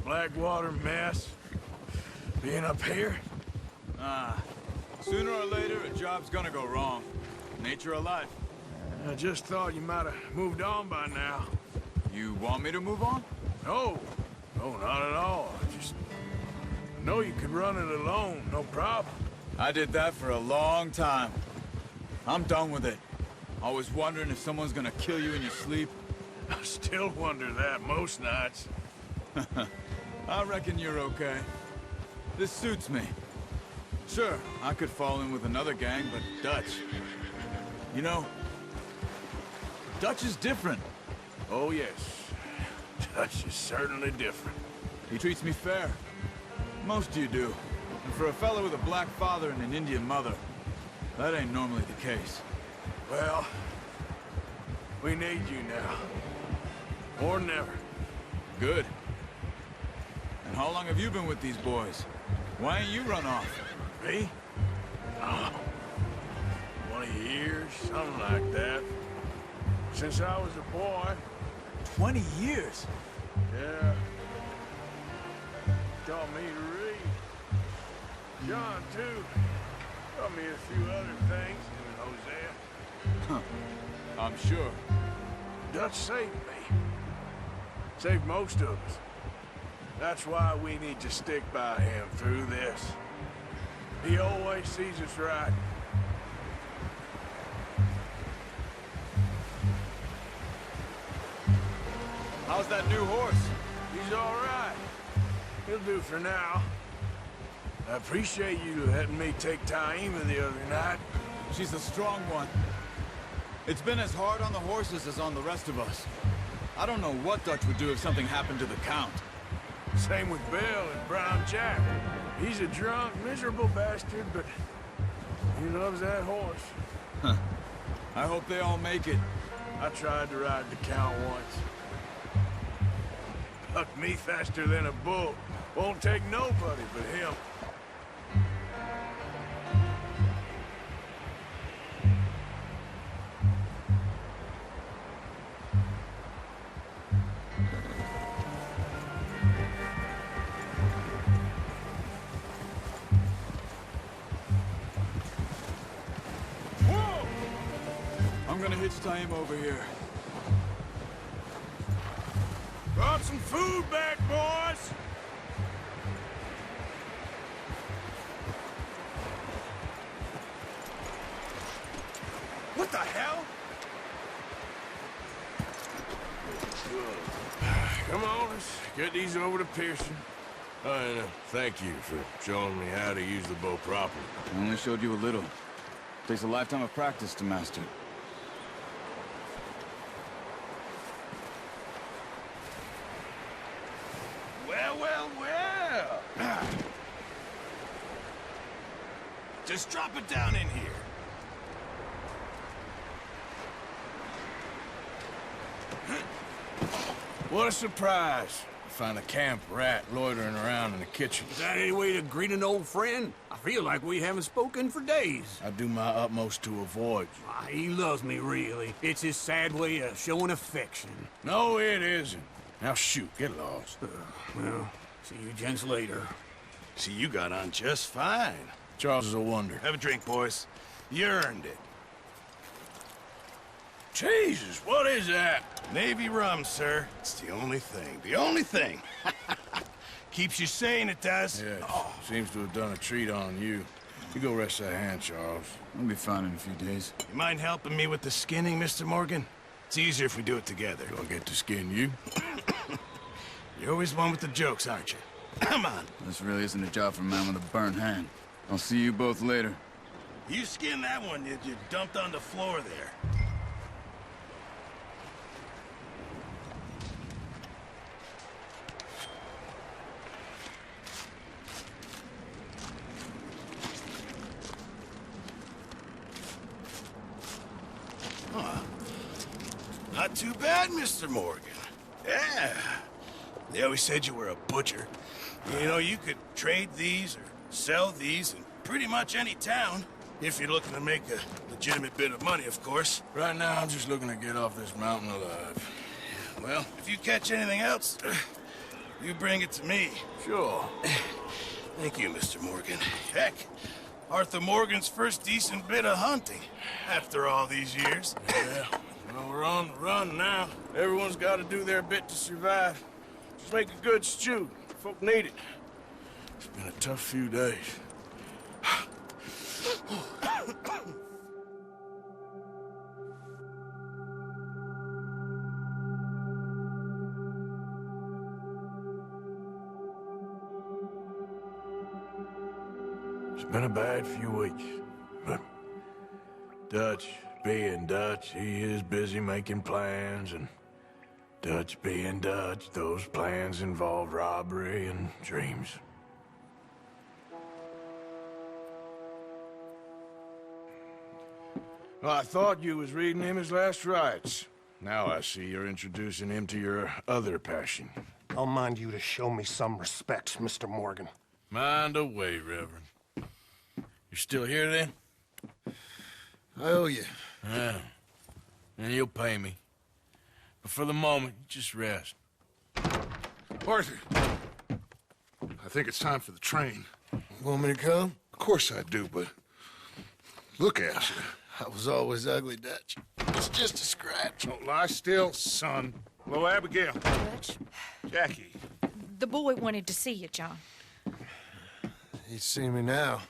Blackwater mess. Being up here? Sooner or later, a job's gonna go wrong. Nature of life. I just thought you might have moved on by now. You want me to move on? No. No, not at all. I just know you could run it alone, no problem. I did that for a long time. I'm done with it. Always wondering if someone's gonna kill you in your sleep. I still wonder that most nights. I reckon you're okay. This suits me. Sure, I could fall in with another gang, but Dutch... You know, Dutch is different. Oh, yes. Dutch is certainly different. He treats me fair. Most of you do. And for a fellow with a black father and an Indian mother, that ain't normally the case. Well, we need you now. More than ever. Good. And how long have you been with these boys? Why ain't you run off? Me? Oh, 20 years, something like that. Since I was a boy. 20 years? Yeah. Taught me to read. John, too. Taught me a few other things. Hosea. Huh. I'm sure. Dutch saved me. Saved most of us. That's why we need to stick by him through this. He always sees us right. How's that new horse? He's all right. He'll do for now. I appreciate you letting me take 𝐸𝐼𝐼 the other night. She's a strong one. It's been as hard on the horses as on the rest of us. I don't know what Dutch would do if something happened to the Count. Same with Bill and Brown Jack. He's a drunk, miserable bastard, but he loves that horse. Huh. I hope they all make it. I tried to ride the Count once. Bucked me faster than a bull. Won't take nobody but him. I'm gonna hitch 𝐸𝐼𝐼 over here. Brought some food back, boys! What the hell? Come on, let's get these over to Pearson. And thank you for showing me how to use the bow properly. I only showed you a little. Takes a lifetime of practice to master. Well, well, well! Just drop it down in here. What a surprise. Find a camp rat loitering around in the kitchen. Is that any way to greet an old friend? I feel like we haven't spoken for days. I do my utmost to avoid you. He loves me, really. It's his sad way of showing affection. No, it isn't. Now shoot, get lost. Well, see you gents later. See, you got on just fine. Charles is a wonder. Have a drink, boys. You earned it. Jesus, what is that? Navy rum, sir. It's the only thing. The only thing. Keeps you sane, it does. Yeah, seems to have done a treat on you. You go rest that hand, Charles. I'll be fine in a few days. You mind helping me with the skinning, Mr. Morgan? It's easier if we do it together. Do I get to skin you? You're always one with the jokes, aren't you? Come on. This really isn't a job for a man with a burnt hand. I'll see you both later. You skinned that one you dumped on the floor there. Not too bad, Mr. Morgan. Yeah. They always said you were a butcher. You know, you could trade these or sell these in pretty much any town. If you're looking to make a legitimate bit of money, of course. Right now, I'm just looking to get off this mountain alive. Well, if you catch anything else, you bring it to me. Sure. Thank you, Mr. Morgan. Heck, Arthur Morgan's first decent bit of hunting after all these years. Yeah. Well, we're on the run now. Everyone's got to do their bit to survive. Just make a good stew. Folk need it. It's been a tough few days. It's been a bad few weeks, but Dutch being Dutch, he is busy making plans, and Dutch being Dutch, those plans involve robbery and dreams. Well, I thought you was reading him his last rites. Now I see you're introducing him to your other passion. I'll mind you to show me some respect, Mr. Morgan. Mind away, Reverend. You're still here, then? I owe you. Yeah. And you'll pay me. But for the moment, just rest. Arthur, I think it's time for the train. Want me to come? Of course I do, but look at you. I was always ugly, Dutch. It's just a scratch. Don't lie still, son. Hello, Abigail. Dutch, Jackie. the boy wanted to see you, John. He's seen me now.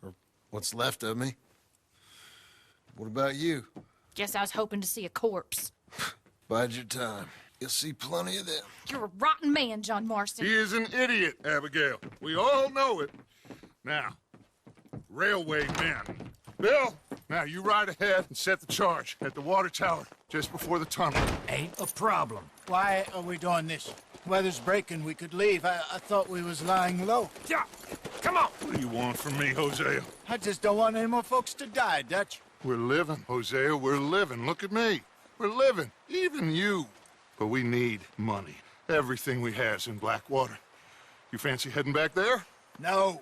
Or what's left of me. What about you? Guess I was hoping to see a corpse. Bide your time. You'll see plenty of them. You're a rotten man, John Marston. He is an idiot, Abigail. We all know it. Now, railway men. Bill, now you ride ahead and set the charge at the water tower just before the tunnel. Ain't a problem. Why are we doing this? Weather's breaking. We could leave. I thought we was lying low. Yeah, come on. What do you want from me, Hosea? I just don't want any more folks to die, Dutch. We're living, Hosea. We're living. Look at me. We're living. Even you. But we need money. Everything we has in Blackwater. You fancy heading back there? No.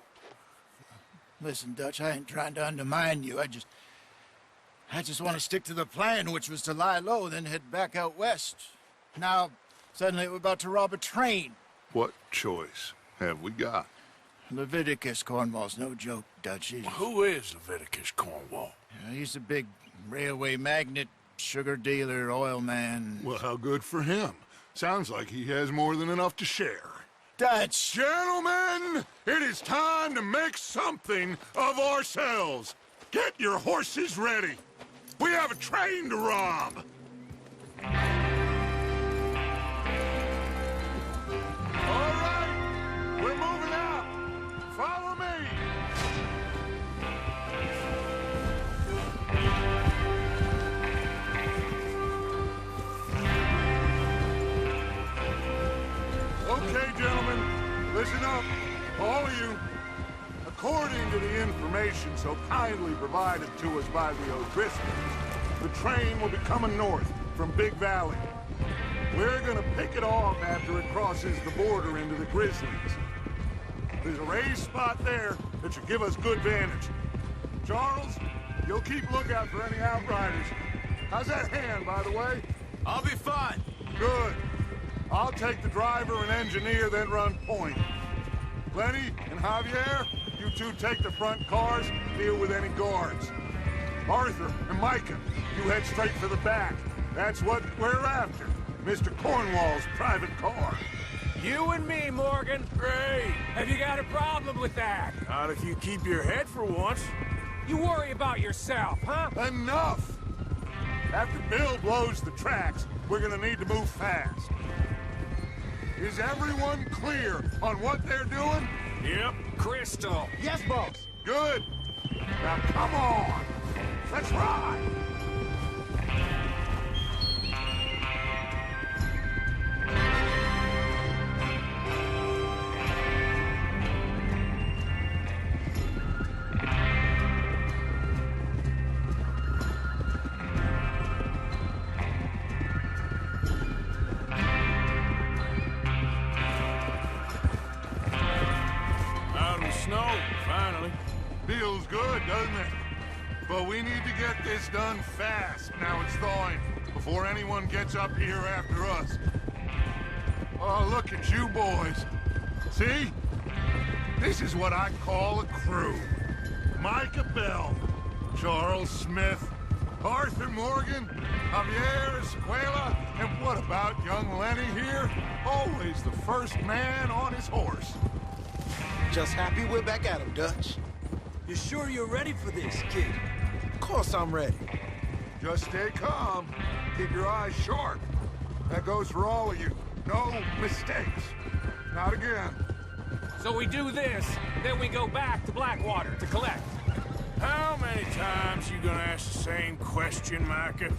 Listen, Dutch, I ain't trying to undermine you. I just want to stick to the plan, which was to lie low, then head back out west. Now, suddenly we're about to rob a train. What choice have we got? Leviticus Cornwall's no joke, Dutch. Who is Leviticus Cornwall? He's a big railway magnate, sugar dealer, oil man. Well, how good for him. Sounds like he has more than enough to share. Dutch! Gentlemen, it is time to make something of ourselves. Get your horses ready. We have a train to rob. All right, we're moving out. Follow me. Okay, gentlemen, listen up, all of you. According to the information so kindly provided to us by the O'Driscolls, the train will be coming north from Big Valley. We're gonna pick it off after it crosses the border into the Grizzlies. There's a raised spot there that should give us good vantage. Charles, you'll keep lookout for any outriders. How's that hand, by the way? I'll be fine. Good. I'll take the driver and engineer, then run point. Lenny and Javier, you two take the front cars, deal with any guards. Arthur and Micah, you head straight for the back. That's what we're after. Mr. Cornwall's private car. You and me, Morgan. Great. Have you got a problem with that? Not if you keep your head for once. You worry about yourself, huh? Enough! After Bill blows the tracks, we're gonna need to move fast. Is everyone clear on what they're doing? Yep. Crystal. Yes, boss. Good. Now come on. Let's ride. Out in the snow, finally. Feels good, doesn't it? But we need to get this done fast. Now it's thawing, before anyone gets up here after us. Oh, look at you boys. See? This is what I call a crew. Micah Bell, Charles Smith, Arthur Morgan, 𝐸𝐴𝐸, and what about young Lenny here? Always the first man on his horse. Just happy we're back at him, Dutch. You sure you're ready for this, kid? Of course I'm ready. Just stay calm. Keep your eyes sharp. That goes for all of you. No mistakes. Not again. So we do this, then we go back to Blackwater to collect. How many times you gonna ask the same question, Micah?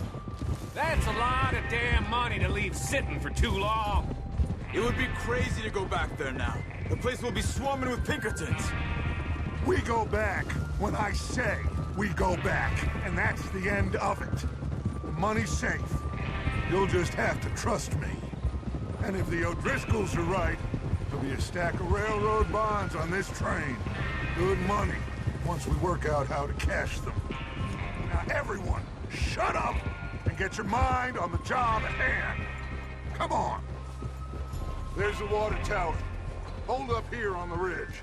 That's a lot of damn money to leave sitting for too long. It would be crazy to go back there now. The place will be swarming with Pinkertons. We go back when I say we go back, and that's the end of it. The money's safe. You'll just have to trust me. And if the O'Driscolls are right, there'll be a stack of railroad bonds on this train. Good money, once we work out how to cash them. Now everyone, shut up and get your mind on the job at hand. Come on. There's the water tower. Hold up here on the ridge.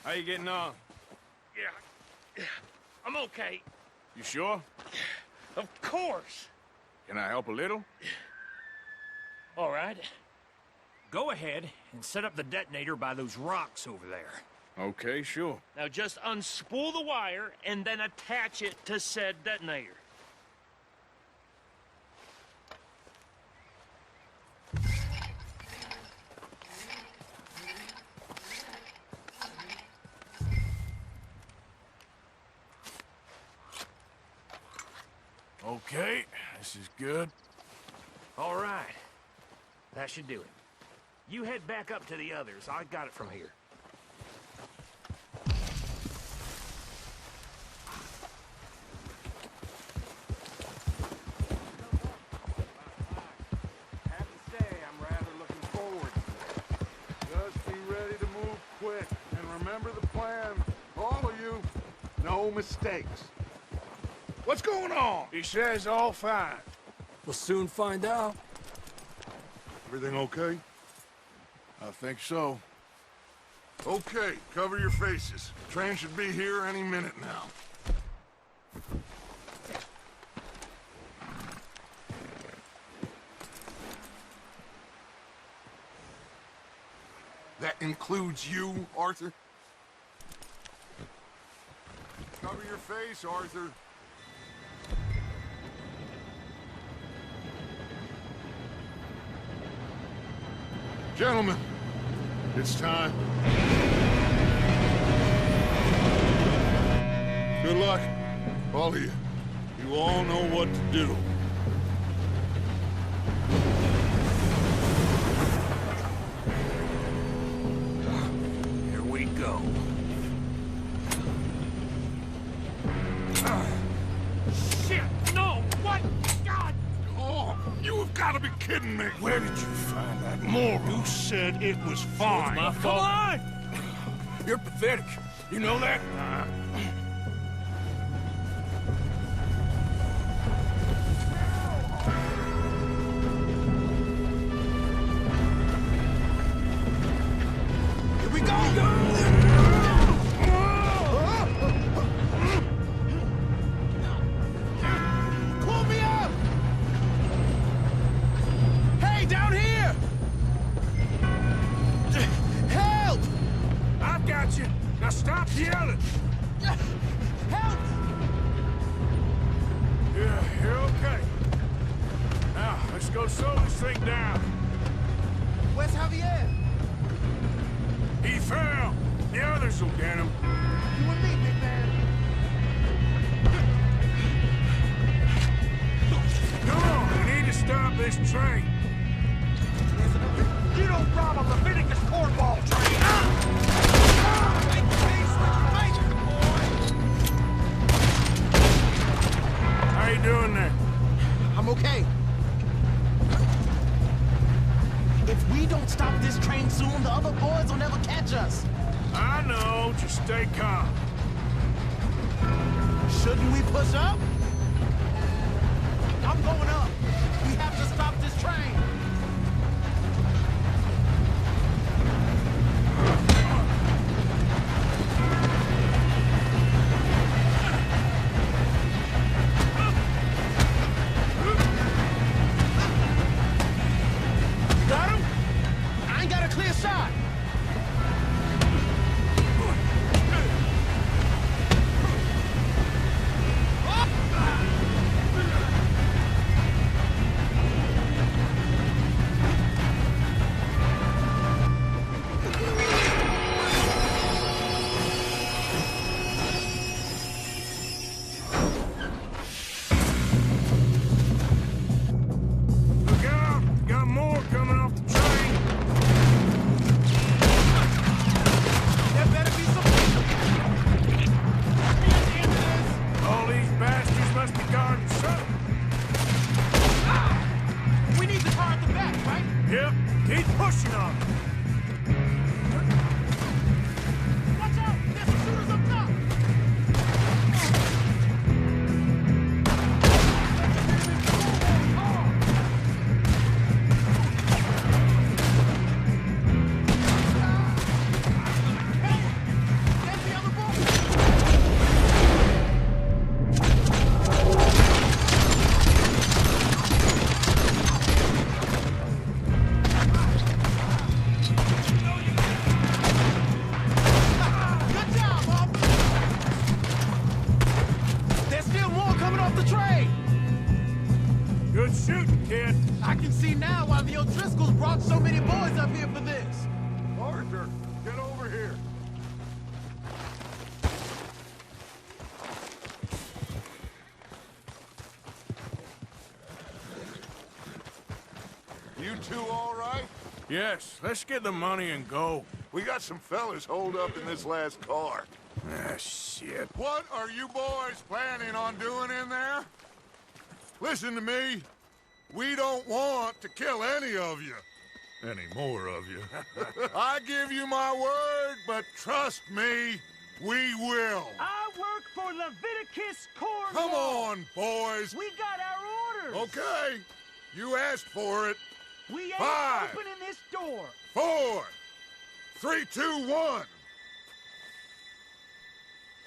How you getting on? Yeah, I'm okay. You sure? Of course. Can I help a little? All right. Go ahead and set up the detonator by those rocks over there. Okay, sure. Now just unspool the wire and then attach it to said detonator. Okay, this is good. All right. That should do it. You head back up to the others. I got it from here. Have to say, I'm rather looking forward. Just be ready to move quick, and remember the plan. All of you, no mistakes. What's going on? He says all fine. We'll soon find out. Everything okay? I think so. Okay, cover your faces. The train should be here any minute now. That includes you, Arthur? Cover your face, Arthur. Gentlemen, it's time. Good luck, all of you. You all know what to do. Here we go. Shit! No! What? God! Oh, you have got to be kidding me. Where did you find that moron? You said it was fine. My fault. Come on! You're pathetic. You know that? Stop yelling! Help! Yeah, you're okay. Now, let's go slow this thing down. Where's Javier? He fell. The others will get him. You and me, big man. Come on, we need to stop this train. You don't rob a Leviticus cornball train! Make peace with your maker, boy! How you doing there? I'm okay. If we don't stop this train soon, the other boys will never catch us. I know, just stay calm. Shouldn't we push up? I'm going up. We have to stop this train. Got him? I ain't got a clear shot. Look out! Got more coming off the train. There better be some... All these bastards must be guarding something. We need the car at the back, right? Yep, keep pushing on them. Watch out! There's some shooters up top! There's the other boy! Good job, Bob! There's still more coming off the train! Good shooting, kid. I can see now why the O'Driscolls brought so many boys up here for this. Arthur, get over here. You two all right? Yes, let's get the money and go. We got some fellas holed up in this last car. Ah, shit. What are you boys planning on doing in there? Listen to me. We don't want to kill any of you. Any more of you. I give you my word, but trust me, we will. I work for Leviticus Cornwall. Come on, boys. We got our orders. Okay. You asked for it. We ain't 5, opening this door. 4, 3, 2, 1.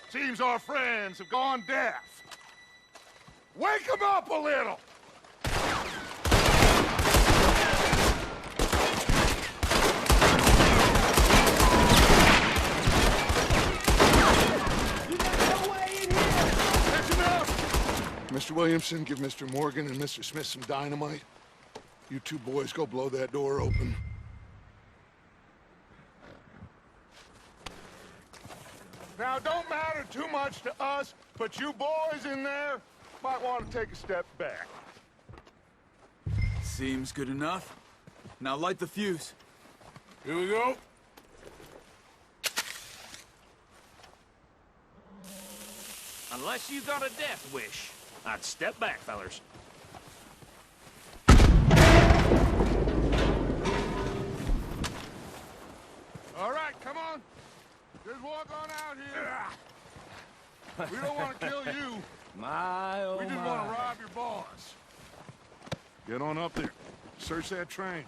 Seems our friends have gone deaf. Wake them up a little. Mr. Williamson, give Mr. Morgan and Mr. Smith some dynamite. You two boys go blow that door open. Now, don't matter too much to us, but you boys in there might want to take a step back. Seems good enough. Now light the fuse. Here we go. Unless you got a death wish, I'd step back, fellers. All right, come on. Just walk on out here. We don't want to kill you. My, oh We just my. want to rob your boss. Get on up there. Search that train.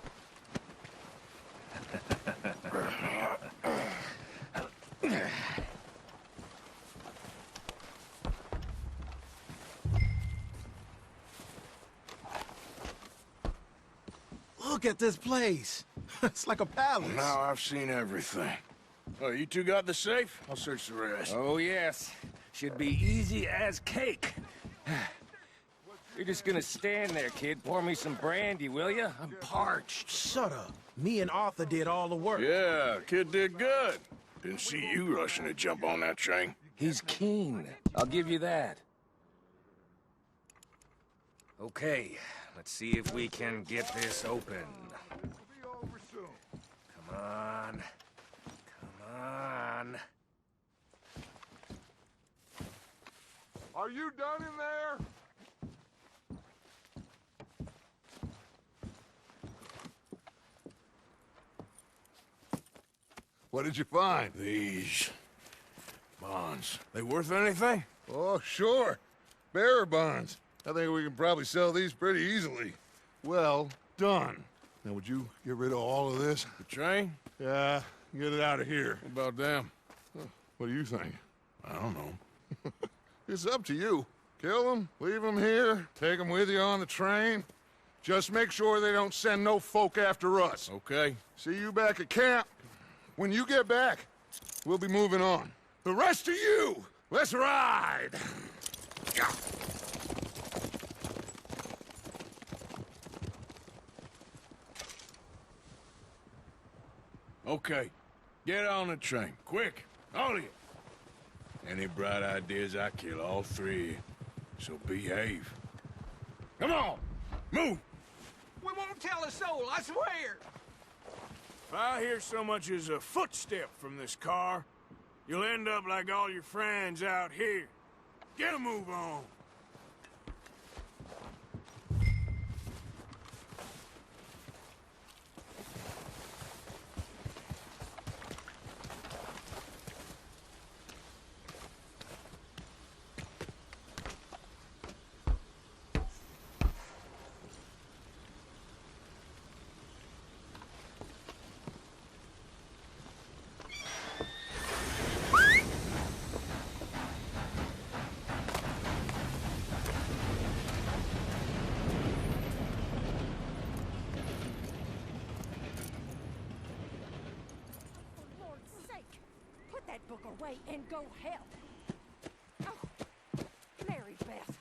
Look at this place. It's like a palace. Now I've seen everything. Oh, you two got the safe? I'll search the rest. Oh, yes. Should be easy as cake. You're just gonna stand there, kid. Pour me some brandy, will you? I'm parched. Shut up. Me and Arthur did all the work. Yeah, kid did good. Didn't see you rushing to jump on that train. He's keen. I'll give you that. Okay, let's see if we can get this open. Come on. Come on. Are you done in there? What did you find? These bonds. They worth anything? Oh, sure. Bearer bonds. I think we can probably sell these pretty easily. Well done. Now, would you get rid of all of this? The train? Yeah, get it out of here. What about them? What do you think? I don't know. It's up to you. Kill them, leave them here, take them with you on the train. Just make sure they don't send no folk after us. Okay. See you back at camp. When you get back, we'll be moving on. The rest of you, let's ride! Yeah. Okay. Get on the train. Quick. All of you. Any bright ideas, I kill all three. So behave. Come on! Move! We won't tell a soul, I swear! If I hear so much as a footstep from this car, you'll end up like all your friends out here. Get a move on. Book away and go help. Oh, Mary Beth.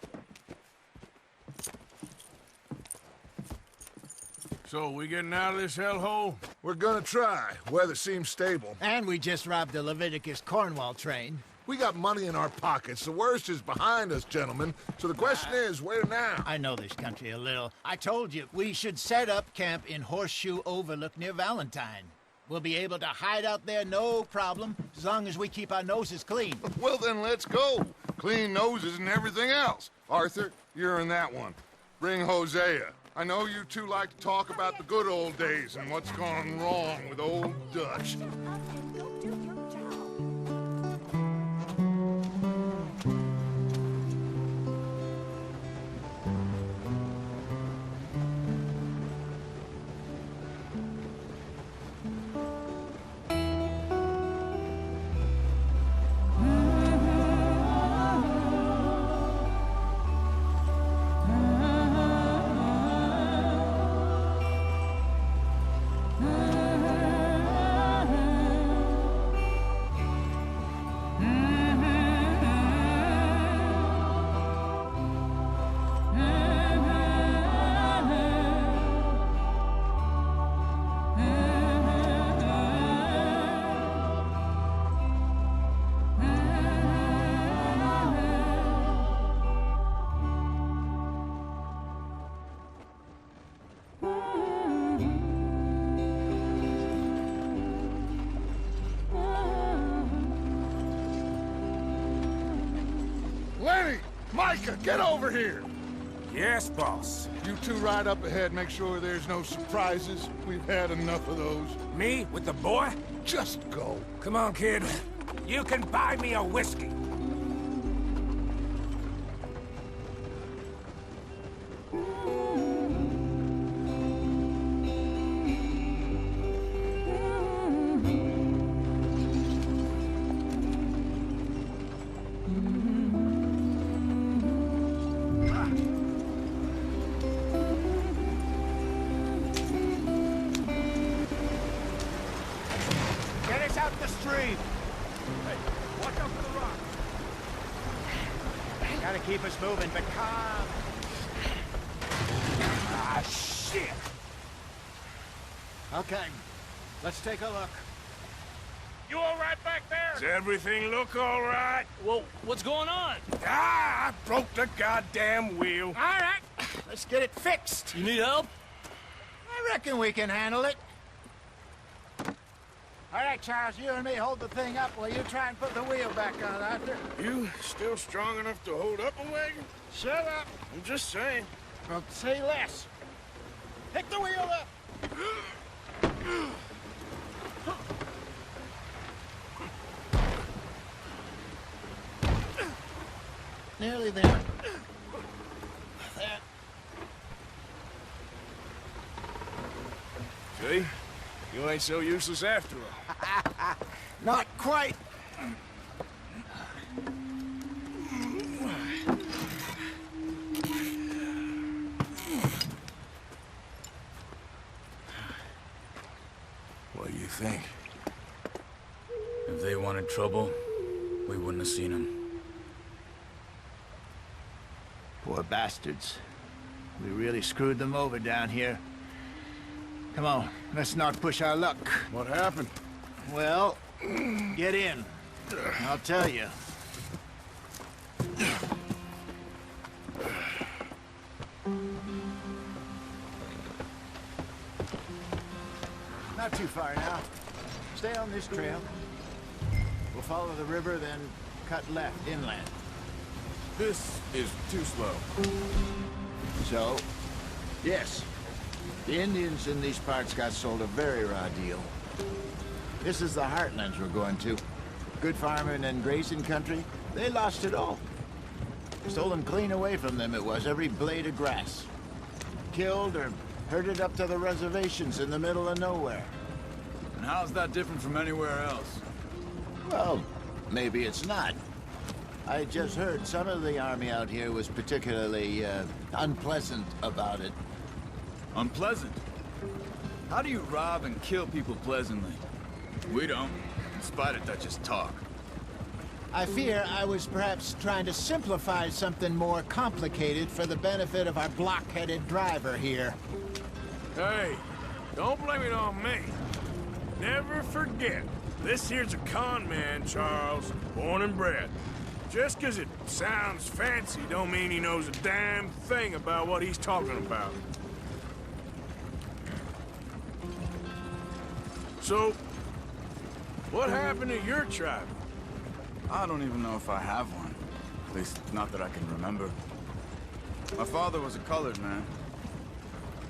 So, we getting out of this hellhole? We're gonna try. Weather seems stable. And we just robbed the Leviticus Cornwall train. We got money in our pockets. The worst is behind us, gentlemen. So the question is, where now? I know this country a little. I told you, we should set up camp in Horseshoe Overlook near Valentine. We'll be able to hide out there, no problem, as long as we keep our noses clean. Well, then let's go. Clean noses and everything else. Arthur, you're in that one. Bring Hosea. I know you two like to talk about the good old days and what's gone wrong with old Dutch. Micah, get over here! Yes, boss. You two ride up ahead, make sure there's no surprises. We've had enough of those. Me? With the boy? Just go. Come on, kid. You can buy me a whiskey. free. Hey, watch out for the rock. Gotta keep us moving, but calm. Ah, shit. Okay, let's take a look. You all right back there? Does everything look all right? Well, what's going on? Ah, I broke the goddamn wheel. All right, let's get it fixed. You need help? I reckon we can handle it. All right, Charles, you and me hold the thing up while you try and put the wheel back on, Arthur. You still strong enough to hold up a wagon? Shut up. I'm just saying. Well, say less. Pick the wheel up. Nearly there. See? You ain't so useless after all. Not quite. What do you think? If they wanted trouble, we wouldn't have seen them. Poor bastards. We really screwed them over down here. Come on, let's not push our luck. What happened? Well, get in. I'll tell you. Not too far now. Stay on this trail. We'll follow the river, then cut left inland. This is too slow. So, yes, the Indians in these parts got sold a very raw deal. This is the heartlands we're going to. Good farming and grazing country, they lost it all. Stolen clean away from them it was, every blade of grass. Killed or herded up to the reservations in the middle of nowhere. And how's that different from anywhere else? Well, maybe it's not. I just heard some of the army out here was particularly unpleasant about it. Unpleasant? How do you rob and kill people pleasantly? We don't, in spite of Dutch's talk. I fear I was perhaps trying to simplify something more complicated for the benefit of our block-headed driver here. Hey, don't blame it on me. Never forget, this here's a con man, Charles, born and bred. Just 'cause it sounds fancy don't mean he knows a damn thing about what he's talking about. So, what happened to your tribe? I don't even know if I have one. At least, not that I can remember. My father was a colored man.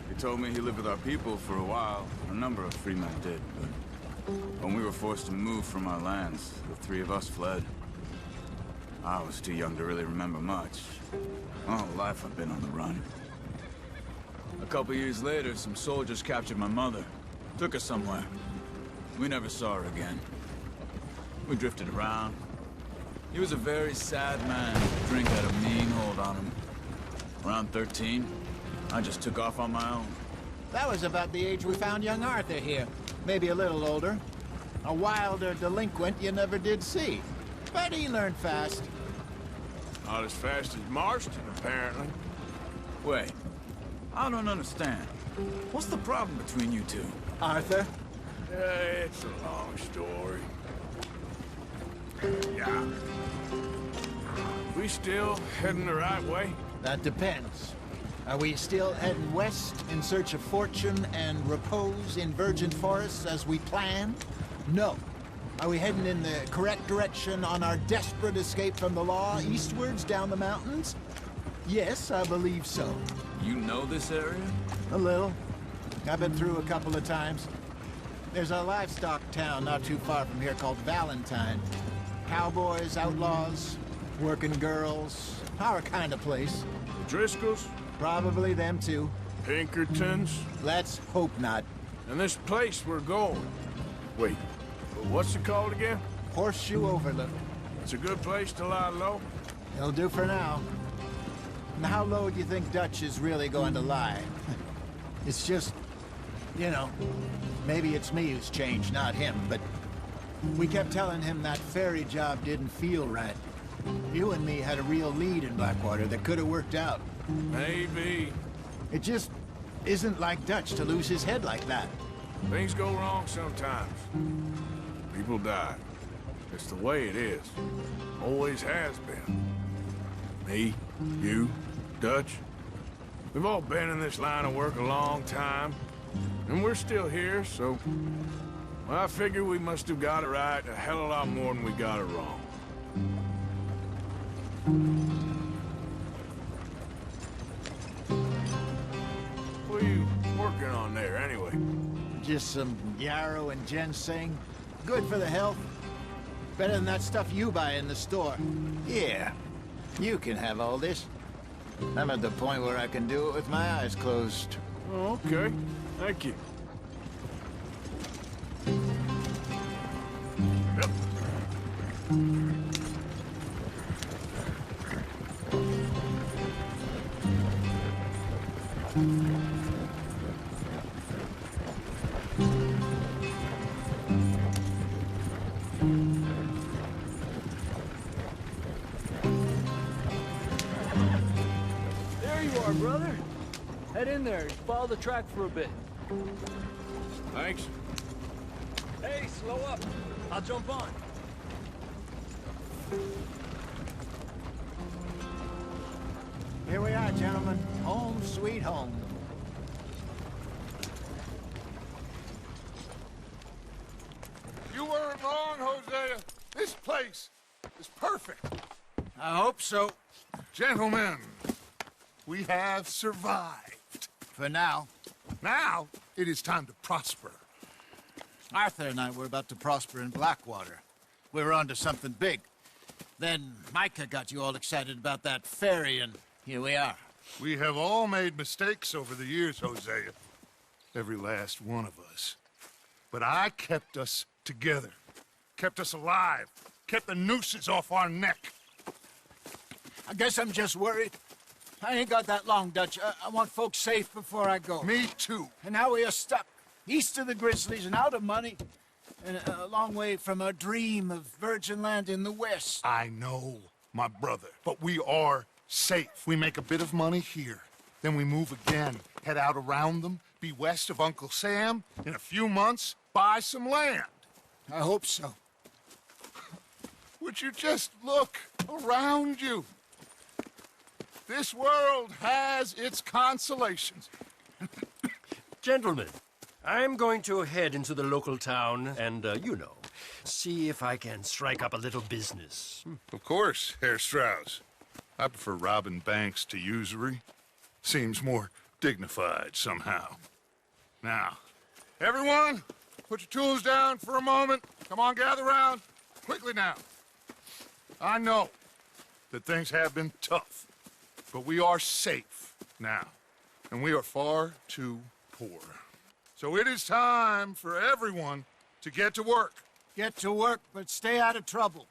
He told me he lived with our people for a while. A number of free men did, but when we were forced to move from our lands, the three of us fled. I was too young to really remember much. My whole life I've been on the run. A couple years later, some soldiers captured my mother. Took her somewhere. We never saw her again. We drifted around. He was a very sad man. Drink had a mean hold on him. Around 13, I just took off on my own. That was about the age we found young Arthur here. Maybe a little older. A wilder delinquent you never did see. But he learned fast. Not as fast as Marston, apparently. Wait, I don't understand. What's the problem between you two? Arthur? It's a long story. Yeah. We still heading the right way? That depends. Are we still heading west in search of fortune and repose in virgin forests as we planned? No. Are we heading in the correct direction on our desperate escape from the law eastwards down the mountains? Yes, I believe so. You know this area? A little. I've been through a couple of times. There's a livestock town not too far from here called Valentine. Cowboys, outlaws, working girls, our kind of place. Driscolls? Probably them too. Pinkertons? Let's hope not. And this place we're going. Wait, what's it called again? Horseshoe Overlook. It's a good place to lie low? It'll do for now. And how low do you think Dutch is really going to lie? It's just, you know, maybe it's me who's changed, not him, but We kept telling him that ferry job didn't feel right. You and me had a real lead in Blackwater that could have worked out. Maybe. It just isn't like Dutch to lose his head like that. Things go wrong sometimes. People die. It's the way it is. Always has been. Me, you, Dutch. We've all been in this line of work a long time. And we're still here, so... well, I figure we must have got it right a hell of a lot more than we got it wrong. What are you working on there, anyway? Just some yarrow and ginseng. Good for the health. Better than that stuff you buy in the store. Yeah, you can have all this. I'm at the point where I can do it with my eyes closed. Oh, okay. Thank you. Yep. There you are, brother. Head in there and follow the track for a bit. Thanks. Hey, slow up. I'll jump on. Here we are, gentlemen. Home sweet home. You weren't wrong, Hosea. This place is perfect. I hope so. Gentlemen, we have survived. For now. Now, it is time to prosper. Arthur and I were about to prosper in Blackwater. We were onto something big. Then Micah got you all excited about that ferry, and here we are. We have all made mistakes over the years, Hosea. Every last one of us. But I kept us together. Kept us alive. Kept the nooses off our neck. I guess I'm just worried. I ain't got that long, Dutch. I want folks safe before I go. Me too. And now we are stuck, east of the Grizzlies and out of money, and a long way from our dream of virgin land in the west. I know, my brother, but we are safe. We make a bit of money here, then we move again, head out around them, be west of Uncle Sam, in a few months, buy some land. I hope so. Would you just look around you? This world has its consolations. Gentlemen, I'm going to head into the local town and, see if I can strike up a little business. Of course, Herr Strauss. I prefer robbing banks to usury. Seems more dignified somehow. Now, everyone, put your tools down for a moment. Come on, gather round. Quickly now. I know that things have been tough, but we are safe now, and we are far too poor. So it is time for everyone to get to work. Get to work, but stay out of trouble.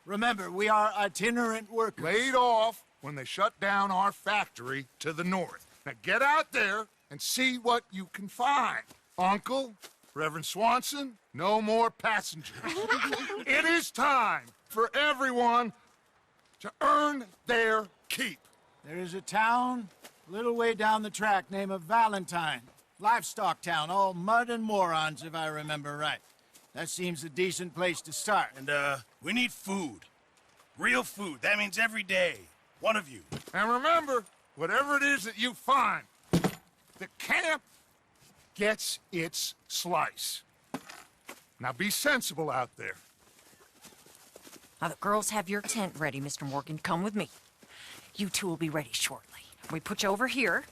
Remember, we are itinerant workers. Laid off when they shut down our factory to the north. Now get out there and see what you can find. Uncle, Reverend Swanson, no more passengers. It is time for everyone to earn their keep. There is a town a little way down the track named Valentine. Livestock town, all mud and morons, if I remember right. That seems a decent place to start. And, we need food. Real food. That means every day. One of you. And remember, whatever it is that you find, the camp gets its slice. Now be sensible out there. Now, the girls have your tent ready, Mr. Morgan. Come with me. You two will be ready shortly. We put you over here.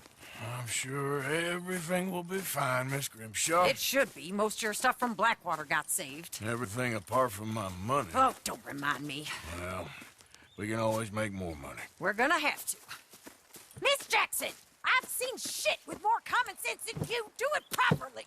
I'm sure everything will be fine, Miss Grimshaw. It should be. Most of your stuff from Blackwater got saved. Everything apart from my money. Oh, don't remind me. Well, we can always make more money. We're gonna have to. Miss Jackson, I've seen shit with more common sense than you. Do it properly.